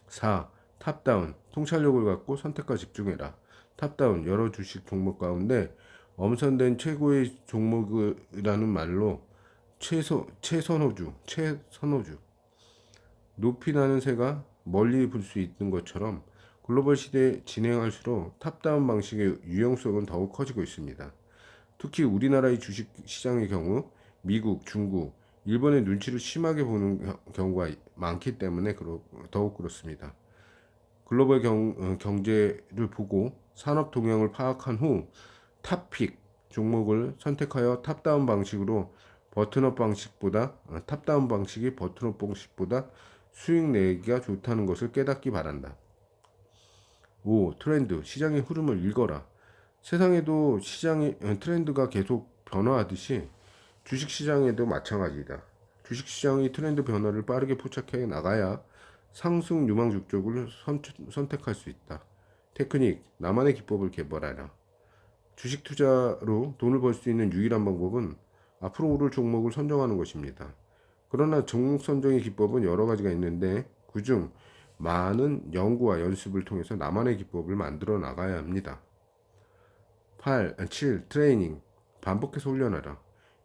Speaker 1: 4. 탑다운 통찰력을 갖고 선택과 집중해라. 탑다운 여러 주식 종목 가운데 엄선된 최고의 종목이라는 말로 최선호주 높이 나는 새가 멀리 불 수 있는 것처럼 글로벌 시대에 진행할수록 탑다운 방식의 유용성은 더욱 커지고 있습니다. 특히 우리나라의 주식 시장의 경우 미국, 중국, 일본의 눈치를 심하게 보는 경우가 많기 때문에 더욱 그렇습니다. 글로벌 경제를 보고 산업 동향을 파악한 후 탑픽 종목을 선택하여 탑다운 방식으로 탑다운 방식이 버튼업 방식보다 수익 내기가 좋다는 것을 깨닫기 바란다. 5. 트렌드 시장의 흐름을 읽어라. 세상에도 시장의 트렌드가 계속 변화하듯이 주식시장에도 마찬가지다. 주식시장의 트렌드 변화를 빠르게 포착해 나가야 상승 유망 주쪽을 선택할 수 있다. 테크닉, 나만의 기법을 개발하라. 주식 투자로 돈을 벌 수 있는 유일한 방법은 앞으로 오를 종목을 선정하는 것입니다. 그러나 종목 선정의 기법은 여러 가지가 있는데 그중 많은 연구와 연습을 통해서 나만의 기법을 만들어 나가야 합니다. 7. 트레이닝. 반복해서 훈련하라.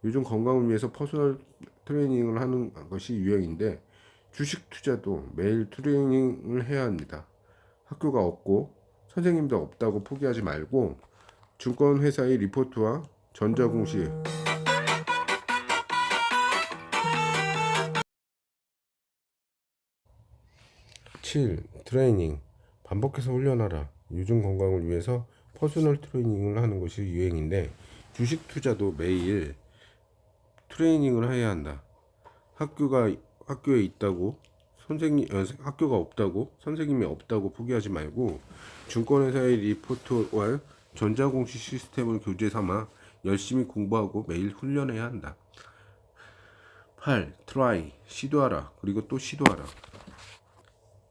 Speaker 1: 요즘 건강을 위해서 퍼스널 트레이닝을 하는 것이 유행인데 주식 투자도 매일 트레이닝을 해야 합니다. 학교가 없고 선생님도 없다고 포기하지 말고 증권회사의 리포트와 전자공시 7. 트레이닝. 반복해서 훈련하라. 요즘 건강을 위해서 퍼스널 트레이닝을 하는 것이 유행인데 주식 투자도 매일 트레이닝을 해야 한다. 학교에 있다고 학교가 없다고 선생님이 없다고 포기하지 말고 증권회사의 리포트와 전자공시 시스템을 교재 삼아 열심히 공부하고 매일 훈련해야 한다. 8. 트라이 시도하라. 그리고 또 시도하라.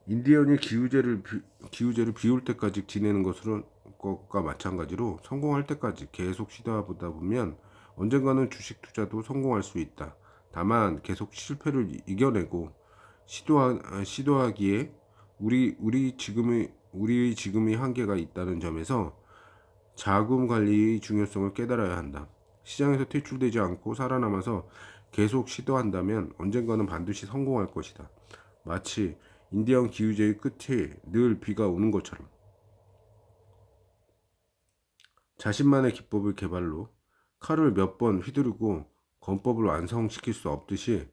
Speaker 1: 인디언이 기우제를 비울 때까지 지내는 것과 마찬가지로 성공할 때까지 계속 시도하다 보면 언젠가는 주식 투자도 성공할 수 있다. 다만 계속 실패를 이겨내고 시도하기에 우리 지금의 한계가 있다는 점에서 자금 관리의 중요성을 깨달아야 한다. 시장에서 퇴출되지 않고 살아남아서 계속 시도한다면 언젠가는 반드시 성공할 것이다. 마치 인디언 기우제의 끝에 늘 비가 오는 것처럼 자신만의 기법을 개발로 칼을 몇 번 휘두르고 권법을 완성시킬 수 없듯이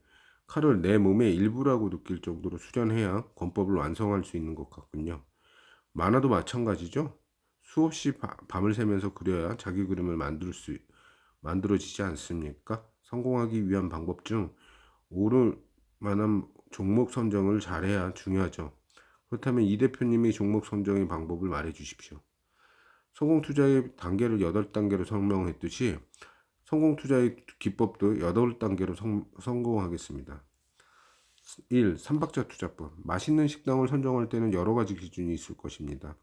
Speaker 1: 칼을 내 몸의 일부라고 느낄 정도로 수련해야 권법을 완성할 수 있는 것 같군요. 만화도 마찬가지죠. 수없이 밤을 새면서 그려야 자기 그림을 만들어지지 않습니까? 성공하기 위한 방법 중 오를 만한 종목 선정을 잘해야 중요하죠. 그렇다면 이 대표님이 종목 선정의 방법을 말해 주십시오. 성공 투자의 단계를 8단계로 설명했듯이 성공 투자의 기법도 8단계로 성공하겠습니다. 1. 삼박자 투자법. 맛있는 식당을 선정할 때는 여러 가지 기준이 있을 것입니다.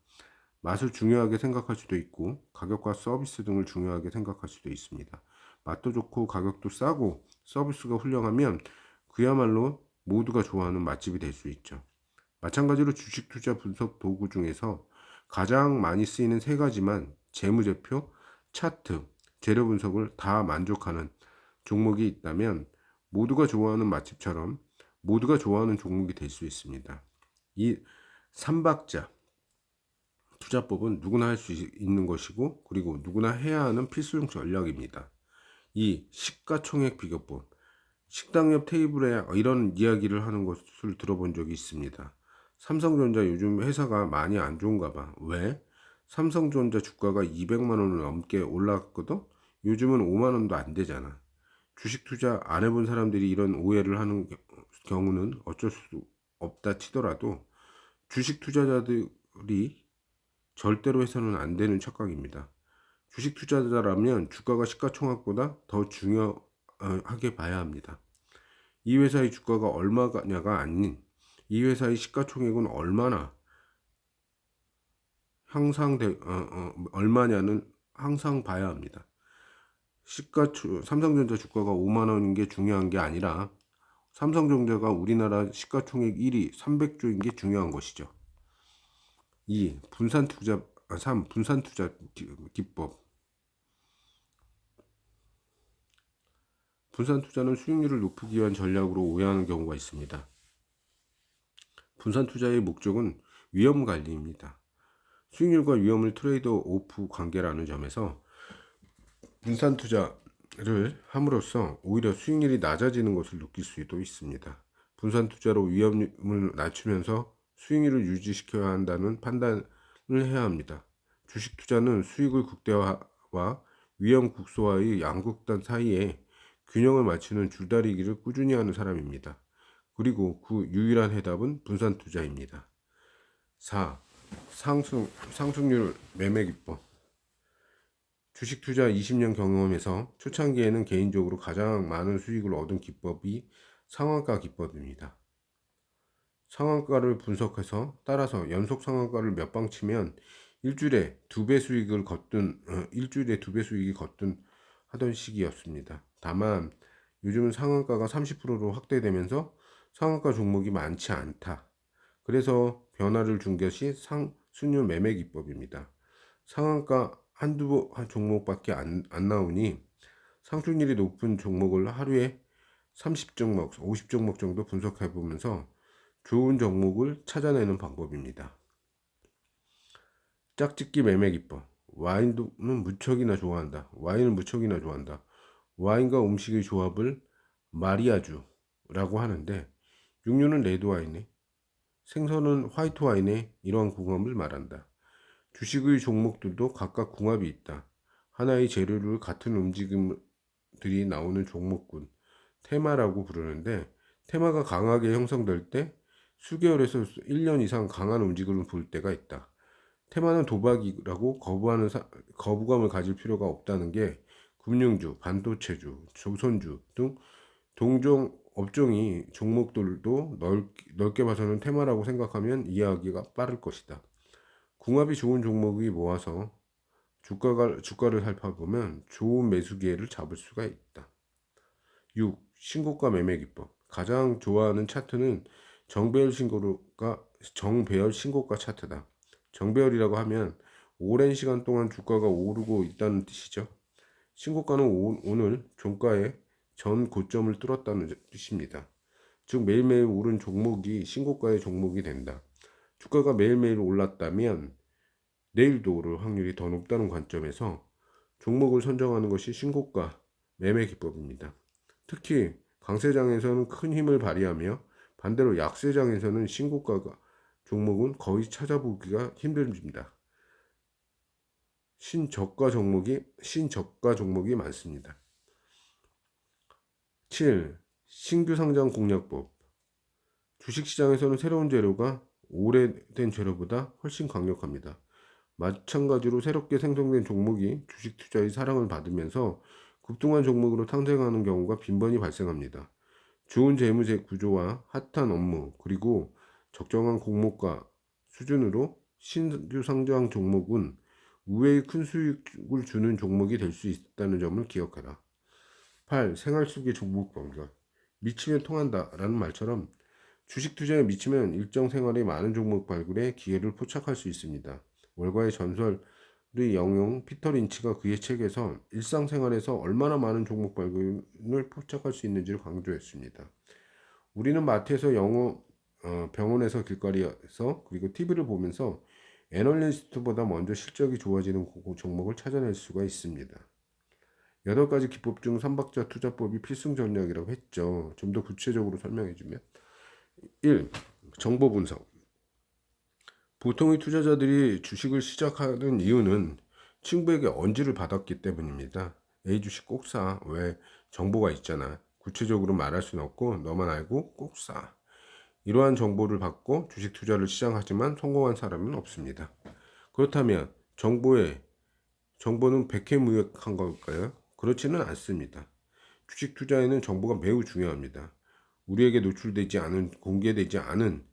Speaker 1: 맛을 중요하게 생각할 수도 있고 가격과 서비스 등을 중요하게 생각할 수도 있습니다. 맛도 좋고 가격도 싸고 서비스가 훌륭하면 그야말로 모두가 좋아하는 맛집이 될 수 있죠. 마찬가지로 주식 투자 분석 도구 중에서 가장 많이 쓰이는 세 가지만 재무제표, 차트, 재료 분석을 다 만족하는 종목이 있다면 모두가 좋아하는 맛집처럼 모두가 좋아하는 종목이 될 수 있습니다. 이 삼박자 투자법은 누구나 할 수 있는 것이고 그리고 누구나 해야 하는 필수적 전략입니다. 2. 시가총액 비교법. 식당 옆 테이블에 이런 이야기를 하는 것을 들어본 적이 있습니다. 삼성전자 요즘 회사가 많이 안 좋은가 봐. 왜? 삼성전자 주가가 200만 원을 넘게 올라갔거든? 요즘은 5만 원도 안 되잖아. 주식 투자 안 해본 사람들이 이런 오해를 하는 경우는 어쩔 수 없다 치더라도 주식 투자자들이 절대로 해서는 안 되는 착각입니다. 주식 투자자라면 주가가 시가총액보다 더 중요하다고 하게 봐야 합니다. 이 회사의 주가가 얼마냐가 아닌 이 회사의 시가총액은 얼마냐는 항상 봐야 합니다. 삼성전자 주가가 5만 원인 게 중요한 게 아니라 삼성전자가 우리나라 시가총액 1위 300조인 게 중요한 것이죠. 2. 분산투자 3. 분산투자 기법. 분산투자는 수익률을 높이기 위한 전략으로 오해하는 경우가 있습니다. 분산투자의 목적은 위험 관리입니다. 수익률과 위험을 트레이드 오프 관계라는 점에서 분산투자를 함으로써 오히려 수익률이 낮아지는 것을 느낄 수도 있습니다. 분산투자로 위험을 낮추면서 수익률을 유지시켜야 한다는 판단을 해야 합니다. 주식투자는 수익을 극대화와 위험 국소화의 양극단 사이에 균형을 맞추는 줄다리기를 꾸준히 하는 사람입니다. 그리고 그 유일한 해답은 분산투자입니다. 4. 상승률 매매 기법. 주식 투자 20년 경험에서 초창기에는 개인적으로 가장 많은 수익을 얻은 기법이 상한가 기법입니다. 상한가를 분석해서 따라서 연속 상한가를 몇 방 치면 일주일에 2배 수익이 걷든 하던 시기였습니다. 다만 요즘은 상한가가 30%로 확대되면서 상한가 종목이 많지 않다. 그래서 변화를 준 것이 순유 매매 기법입니다. 상한가 한두 종목밖에 안 나오니 상승률이 높은 종목을 하루에 30종목, 50종목 정도 분석해 보면서 좋은 종목을 찾아내는 방법입니다. 짝짓기 매매 기법. 와인은 무척이나 좋아한다. 와인과 음식의 조합을 마리아주라고 하는데 육류는 레드 와인에, 생선은 화이트 와인에 이러한 궁합을 말한다. 주식의 종목들도 각각 궁합이 있다. 하나의 재료를 같은 움직임들이 나오는 종목군 테마라고 부르는데, 테마가 강하게 형성될 때 수개월에서 1년 이상 강한 움직임을 볼 때가 있다. 테마는 도박이라고 거부감을 가질 필요가 없다는 게 금융주, 반도체주, 조선주 등 동종 업종이 종목들도 넓게 봐서는 테마라고 생각하면 이해하기가 빠를 것이다. 궁합이 좋은 종목이 모아서 주가를 살펴보면 좋은 매수 기회를 잡을 수가 있다. 6. 신고가 매매 기법. 가장 좋아하는 차트는 정배열 신고가 차트다. 정배열이라고 하면 오랜 시간 동안 주가가 오르고 있다는 뜻이죠. 신고가는 오늘 종가의 전 고점을 뚫었다는 뜻입니다. 즉 매일매일 오른 종목이 신고가의 종목이 된다. 주가가 매일매일 올랐다면 내일도 오를 확률이 더 높다는 관점에서 종목을 선정하는 것이 신고가 매매 기법입니다. 특히 강세장에서는 큰 힘을 발휘하며 반대로 약세장에서는 신고가가 종목은 거의 찾아보기가 힘듭니다. 신저가 종목이 많습니다. 7. 신규 상장 공략법. 주식시장에서는 새로운 재료가 오래된 재료보다 훨씬 강력합니다. 마찬가지로 새롭게 생성된 종목이 주식 투자의 사랑을 받으면서 급등한 종목으로 상승하는 경우가 빈번히 발생합니다. 좋은 재무 구조와 핫한 업무, 그리고 적정한 공모가 수준으로 신규 상장 종목은 우회의 큰 수익을 주는 종목이 될 수 있다는 점을 기억하라. 8. 생활 속의 종목 변경. 미치면 통한다 라는 말처럼 주식 투자에 미치면 일정 생활의 많은 종목 발굴에 기회를 포착할 수 있습니다. 월가의 전설의 영웅 피터 린치가 그의 책에서 일상생활에서 얼마나 많은 종목 발굴을 포착할 수 있는지를 강조했습니다. 우리는 마트에서 병원에서 길거리에서 그리고 TV를 보면서 애널리스트보다 먼저 실적이 좋아지는 종목을 찾아낼 수가 있습니다. 8가지 기법 중 3박자 투자법이 필승 전략이라고 했죠. 좀 더 구체적으로 설명해주면 1. 정보 분석. 보통의 투자자들이 주식을 시작하는 이유는 친구에게 언지를 받았기 때문입니다. A 주식 꼭 사. 왜? 정보가 있잖아. 구체적으로 말할 수는 없고 너만 알고 꼭 사. 이러한 정보를 받고 주식 투자를 시작하지만 성공한 사람은 없습니다. 그렇다면 정보는 백해무익한 걸까요? 그렇지는 않습니다. 주식 투자에는 정보가 매우 중요합니다. 우리에게 노출되지 않은, 공개되지 않은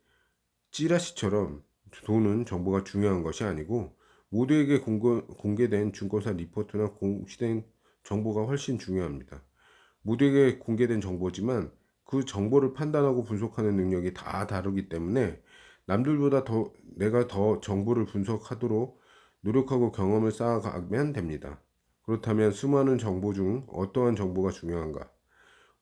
Speaker 1: 찌라시처럼 돈은 정보가 중요한 것이 아니고 모두에게 공개된 증권사 리포트나 공시된 정보가 훨씬 중요합니다. 모두에게 공개된 정보지만 그 정보를 판단하고 분석하는 능력이 다 다르기 때문에 남들보다 내가 더 정보를 분석하도록 노력하고 경험을 쌓아가면 됩니다. 그렇다면 수많은 정보 중 어떠한 정보가 중요한가?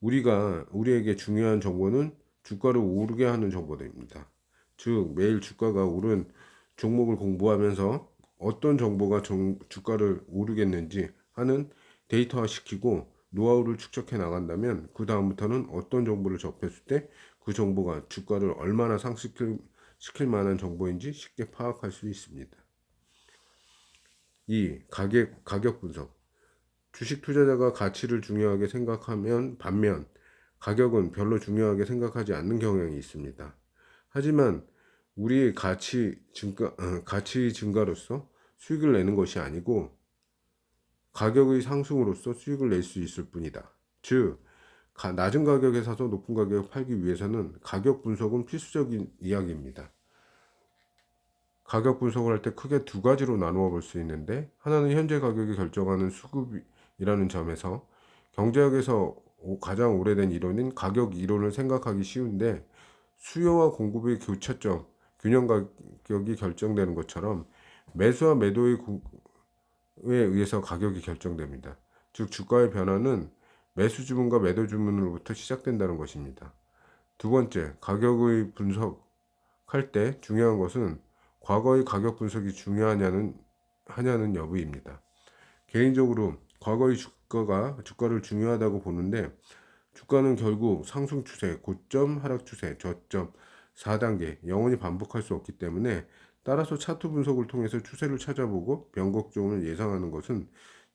Speaker 1: 우리에게 중요한 정보는 주가를 오르게 하는 정보들입니다. 즉 매일 주가가 오른 종목을 공부하면서 어떤 정보가 주가를 오르겠는지 하는 데이터화 시키고 노하우를 축적해 나간다면 그 다음부터는 어떤 정보를 접했을 때 그 정보가 주가를 얼마나 상승시킬 만한 정보인지 쉽게 파악할 수 있습니다. 2. 가격 분석. 주식 투자자가 가치를 중요하게 생각하면 반면 가격은 별로 중요하게 생각하지 않는 경향이 있습니다. 하지만 우리의 가치 증가로서 수익을 내는 것이 아니고 가격의 상승으로서 수익을 낼 수 있을 뿐이다. 즉, 낮은 가격에 사서 높은 가격에 팔기 위해서는 가격 분석은 필수적인 이야기입니다. 가격 분석을 할 때 크게 두 가지로 나누어 볼 수 있는데, 하나는 현재 가격이 결정하는 수급이라는 점에서 경제학에서 가장 오래된 이론인 가격 이론을 생각하기 쉬운데, 수요와 공급의 교차점, 균형 가격이 결정되는 것처럼 매수와 매도에 의해서 가격이 결정됩니다. 즉 주가의 변화는 매수 주문과 매도 주문으로부터 시작된다는 것입니다. 두 번째, 가격의 분석할 때 중요한 것은 과거의 가격 분석이 하냐는 여부입니다. 개인적으로 과거의 주가를 중요하다고 보는데 주가는 결국 상승 추세, 고점, 하락 추세, 저점, 4단계 영원히 반복할 수 없기 때문에 따라서 차트 분석을 통해서 추세를 찾아보고 변곡점을 예상하는 것은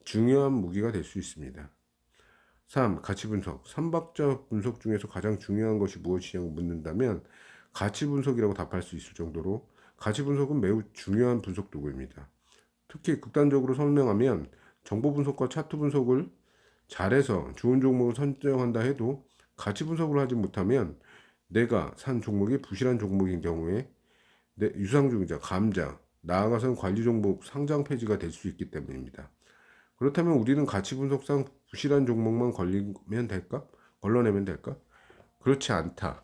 Speaker 1: 중요한 무기가 될 수 있습니다. 3. 가치 분석. 삼박자 분석 중에서 가장 중요한 것이 무엇이냐고 묻는다면 가치 분석이라고 답할 수 있을 정도로 가치 분석은 매우 중요한 분석 도구입니다. 특히 극단적으로 설명하면 정보 분석과 차트 분석을 잘해서 좋은 종목을 선정한다 해도 가치 분석을 하지 못하면 내가 산 종목이 부실한 종목인 경우에 유상증자, 감자, 나아가서는 관리 종목 상장 폐지가 될 수 있기 때문입니다. 그렇다면 우리는 가치 분석상 부실한 종목만 걸러내면 될까? 그렇지 않다.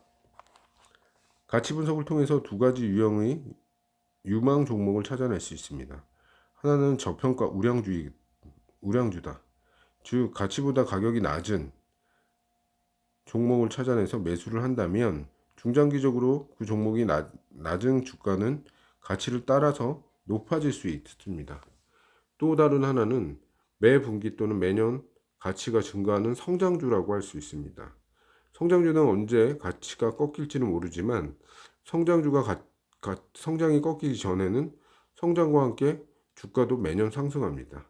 Speaker 1: 가치 분석을 통해서 두 가지 유형의 유망 종목을 찾아낼 수 있습니다. 하나는 저평가 우량주다. 즉 가치보다 가격이 낮은 종목을 찾아내서 매수를 한다면 중장기적으로 그 종목이 낮은 주가는 가치를 따라서 높아질 수 있습니다. 또 다른 하나는 매 분기 또는 매년 가치가 증가하는 성장주라고 할 수 있습니다. 성장주는 언제 가치가 꺾일지는 모르지만 성장이 꺾이기 전에는 성장과 함께 주가도 매년 상승합니다.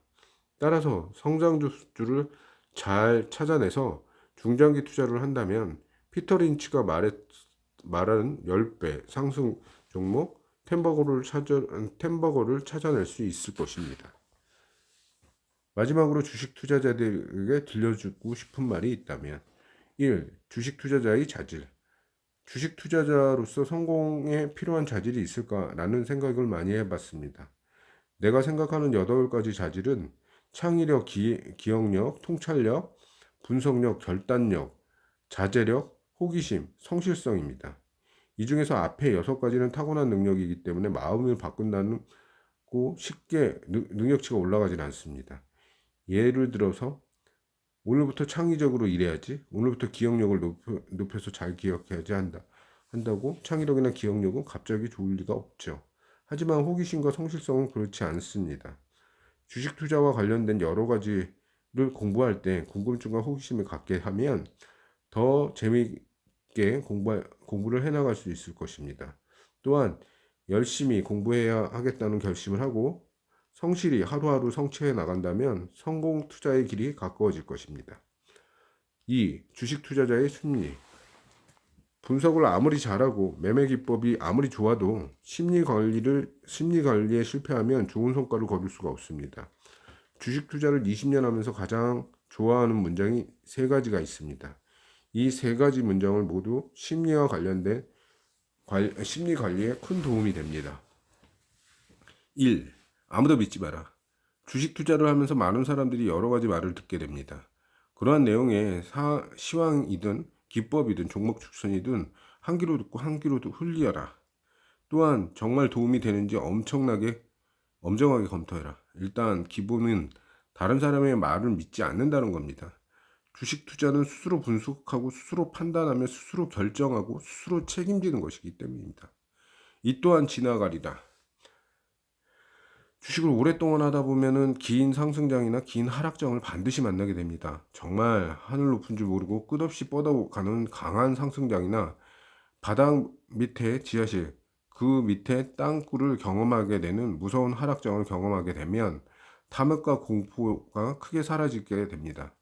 Speaker 1: 따라서 성장주를 잘 찾아내서 중장기 투자를 한다면 피터 린치가 말하는 10배 상승 종목 템버거를 찾아낼 수 있을 것입니다. 마지막으로 주식 투자자들에게 들려주고 싶은 말이 있다면 1. 주식 투자자의 자질. 주식 투자자로서 성공에 필요한 자질이 있을까라는 생각을 많이 해봤습니다. 내가 생각하는 8가지 자질은 창의력, 기억력, 통찰력, 분석력, 결단력, 자제력, 호기심, 성실성입니다. 이 중에서 앞에 6가지는 타고난 능력이기 때문에 마음을 바꾼다고 쉽게 능력치가 올라가진 않습니다. 예를 들어서 오늘부터 창의적으로 일해야지, 오늘부터 기억력을 높여서 잘 기억해야지 한다고 창의력이나 기억력은 갑자기 좋을 리가 없죠. 하지만 호기심과 성실성은 그렇지 않습니다. 주식 투자와 관련된 여러 가지를 공부할 때 궁금증과 호기심을 갖게 하면 더 재미있게 공부를 해나갈 수 있을 것입니다. 또한 열심히 공부해야 하겠다는 결심을 하고 성실히 하루하루 성취해 나간다면 성공 투자의 길이 가까워질 것입니다. 2. 주식 투자자의 심리. 분석을 아무리 잘하고 매매 기법이 아무리 좋아도 심리 관리에 실패하면 좋은 성과를 거둘 수가 없습니다. 주식 투자를 20년 하면서 가장 좋아하는 문장이 세 가지가 있습니다. 이 세 가지 문장을 모두 심리와 관련된 심리 관리에 큰 도움이 됩니다. 1. 아무도 믿지 마라. 주식 투자를 하면서 많은 사람들이 여러 가지 말을 듣게 됩니다. 그러한 내용에 시황이든 기법이든 종목 추천이든 한 귀로 듣고 한 귀로 흘려라. 또한 정말 도움이 되는지 엄정하게 검토해라. 일단 기본은 다른 사람의 말을 믿지 않는다는 겁니다. 주식 투자는 스스로 분석하고 스스로 판단하며 스스로 결정하고 스스로 책임지는 것이기 때문입니다. 이 또한 지나가리라. 주식을 오랫동안 하다 보면은 긴 상승장이나 긴 하락장을 반드시 만나게 됩니다. 정말 하늘 높은 줄 모르고 끝없이 뻗어가는 강한 상승장이나 바닥 밑에 지하실, 그 밑에 땅굴을 경험하게 되는 무서운 하락장을 경험하게 되면 탐욕과 공포가 크게 사라지게 됩니다.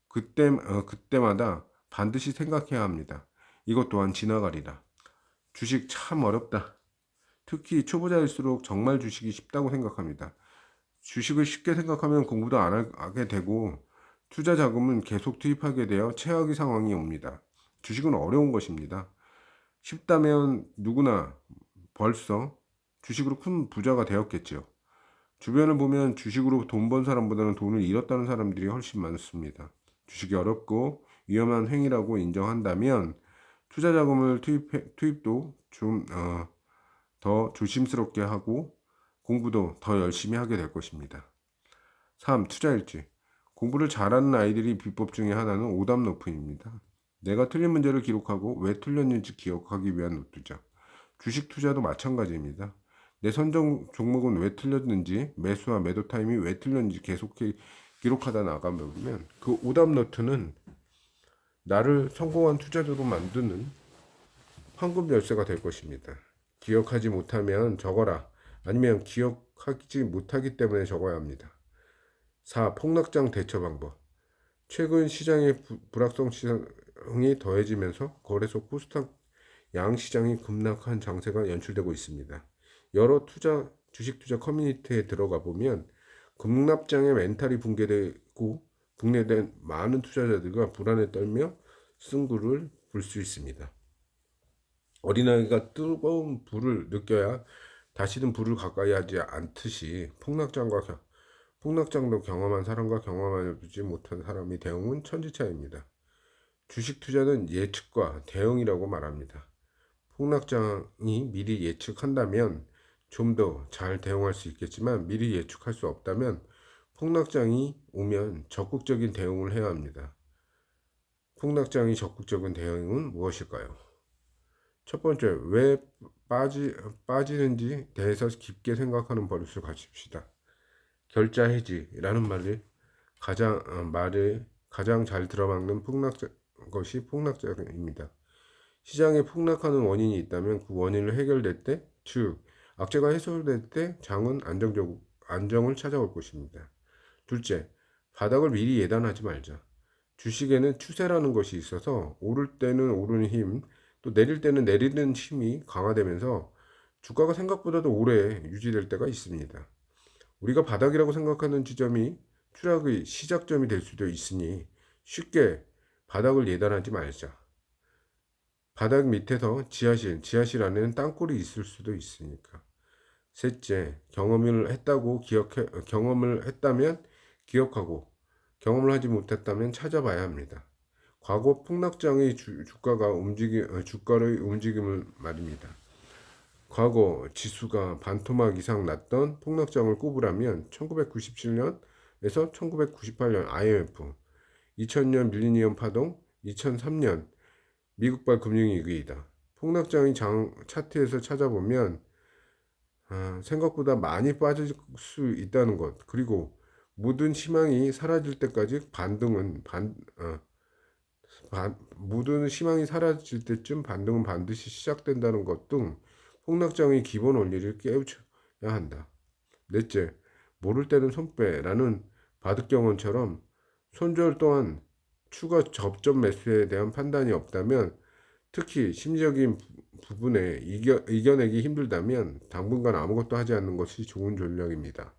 Speaker 1: 그때마다 반드시 생각해야 합니다. 이것 또한 지나가리라. 주식 참 어렵다. 특히 초보자일수록 정말 주식이 쉽다고 생각합니다. 주식을 쉽게 생각하면 공부도 안 하게 되고 투자 자금은 계속 투입하게 되어 최악의 상황이 옵니다. 주식은 어려운 것입니다. 쉽다면 누구나 벌써 주식으로 큰 부자가 되었겠죠. 주변을 보면 주식으로 돈 번 사람보다는 돈을 잃었다는 사람들이 훨씬 많습니다. 주식이 어렵고 위험한 행위라고 인정한다면 투자 자금을 투입도 좀 더 조심스럽게 하고 공부도 더 열심히 하게 될 것입니다. 3. 투자일지. 공부를 잘하는 아이들이 비법 중에 하나는 오답 노트입니다. 내가 틀린 문제를 기록하고 왜 틀렸는지 기억하기 위한 노트죠. 주식 투자도 마찬가지입니다. 내 선정 종목은 왜 틀렸는지, 매수와 매도 타임이 왜 틀렸는지 계속 기록하다 나가면 그 오답 노트는 나를 성공한 투자자로 만드는 황금 열쇠가 될 것입니다. 기억하지 못하면 적어라. 아니면 기억하지 못하기 때문에 적어야 합니다. 4. 폭락장 대처 방법. 최근 시장의 불확성성이 더해지면서 거래소 코스닥 양시장이 급락한 장세가 연출되고 있습니다. 여러 주식 투자 커뮤니티에 들어가 보면 급락장의 멘탈이 붕괴되고 국내된 많은 투자자들과 불안에 떨며 승부를 볼 수 있습니다. 어린아이가 뜨거운 불을 느껴야 다시는 불을 가까이 하지 않듯이 폭락장도 경험한 사람과 경험하지 못한 사람의 대응은 천지차이입니다. 주식 투자는 예측과 대응이라고 말합니다. 폭락장이 미리 예측한다면 좀 더 잘 대응할 수 있겠지만 미리 예측할 수 없다면 폭락장이 오면 적극적인 대응을 해야 합니다. 폭락장이 적극적인 대응은 무엇일까요? 첫 번째, 왜 빠지는지 대해서 깊게 생각하는 버릇을 가집시다. 결자 해지라는 말을 가장 잘 들어먹는 것이 폭락장입니다. 시장에 폭락하는 원인이 있다면 그 원인을 해결될 때, 즉 악재가 해소될 때 장은 안정을 찾아올 것입니다. 둘째, 바닥을 미리 예단하지 말자. 주식에는 추세라는 것이 있어서 오를 때는 오르는 힘, 또 내릴 때는 내리는 힘이 강화되면서 주가가 생각보다도 오래 유지될 때가 있습니다. 우리가 바닥이라고 생각하는 지점이 추락의 시작점이 될 수도 있으니 쉽게 바닥을 예단하지 말자. 바닥 밑에서 지하실 안에는 땅굴이 있을 수도 있으니까. 셋째, 경험을 했다면 기억하고 경험을 하지 못했다면 찾아봐야 합니다. 과거 폭락장의 주가의 움직임을 말입니다. 과거 지수가 반토막 이상 났던 폭락장을 꼽으라면 1997년에서 1998년 IMF, 2000년 밀리니엄 파동, 2003년 미국발 금융위기이다. 폭락장의 차트에서 찾아보면 생각보다 많이 빠질 수 있다는 것, 그리고 모든 희망이 사라질 때까지 모든 희망이 사라질 때쯤 반등은 반드시 시작된다는 것 등 폭락장의 기본 원리를 깨우쳐야 한다. 넷째, 모를 때는 손빼라는 바둑경원처럼 손절 또한 추가 접점 매수에 대한 판단이 없다면, 특히 심리적인 부분에 이겨내기 힘들다면 당분간 아무것도 하지 않는 것이 좋은 전략입니다.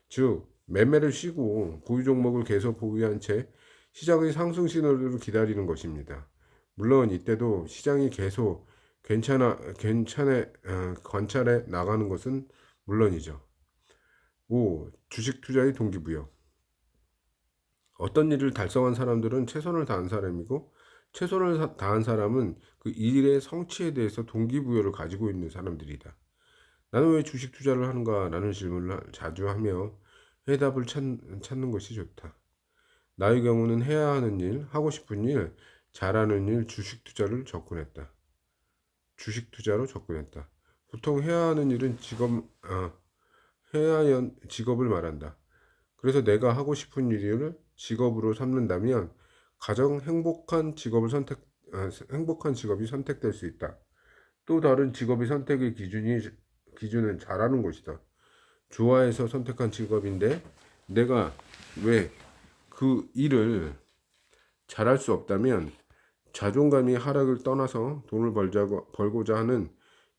Speaker 1: 즉 매매를 쉬고 보유 종목을 계속 보유한 채 시장의 상승 신호를 기다리는 것입니다. 물론 이때도 시장이 계속 괜찮에 관찰해 나가는 것은 물론이죠. 5. 주식 투자의 동기부여. 어떤 일을 달성한 사람들은 최선을 다한 사람이고, 다한 사람은 그 일의 성취에 대해서 동기부여를 가지고 있는 사람들이다. 나는 왜 주식 투자를 하는가? 라는 질문을 자주 하며 해답을 찾는 것이 좋다. 나의 경우는 해야 하는 일, 하고 싶은 일, 잘하는 일, 주식 투자로 접근했다. 보통 해야 하는 일은 직업을 말한다. 그래서 내가 하고 싶은 일을 직업으로 삼는다면 가장 행복한 직업이 선택될 수 있다. 또 다른 직업의 선택의 기준은 잘하는 것이다. 좋아해서 선택한 직업인데 내가 왜 그 일을 잘할 수 없다면 자존감이 하락을 떠나서 돈을 벌고자 하는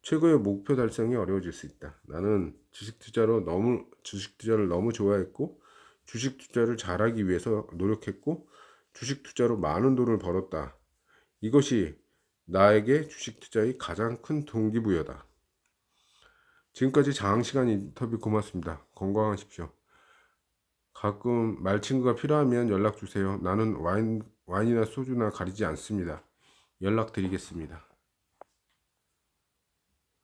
Speaker 1: 최고의 목표 달성이 어려워질 수 있다. 나는 주식 투자를 너무 좋아했고 주식 투자를 잘하기 위해서 노력했고 주식 투자로 많은 돈을 벌었다. 이것이 나에게 주식 투자의 가장 큰 동기부여다. 지금까지 장시간 인터뷰 고맙습니다. 건강하십시오. 가끔 말친구가 필요하면 연락 주세요. 나는 와인이나 소주나 가리지 않습니다. 연락 드리겠습니다.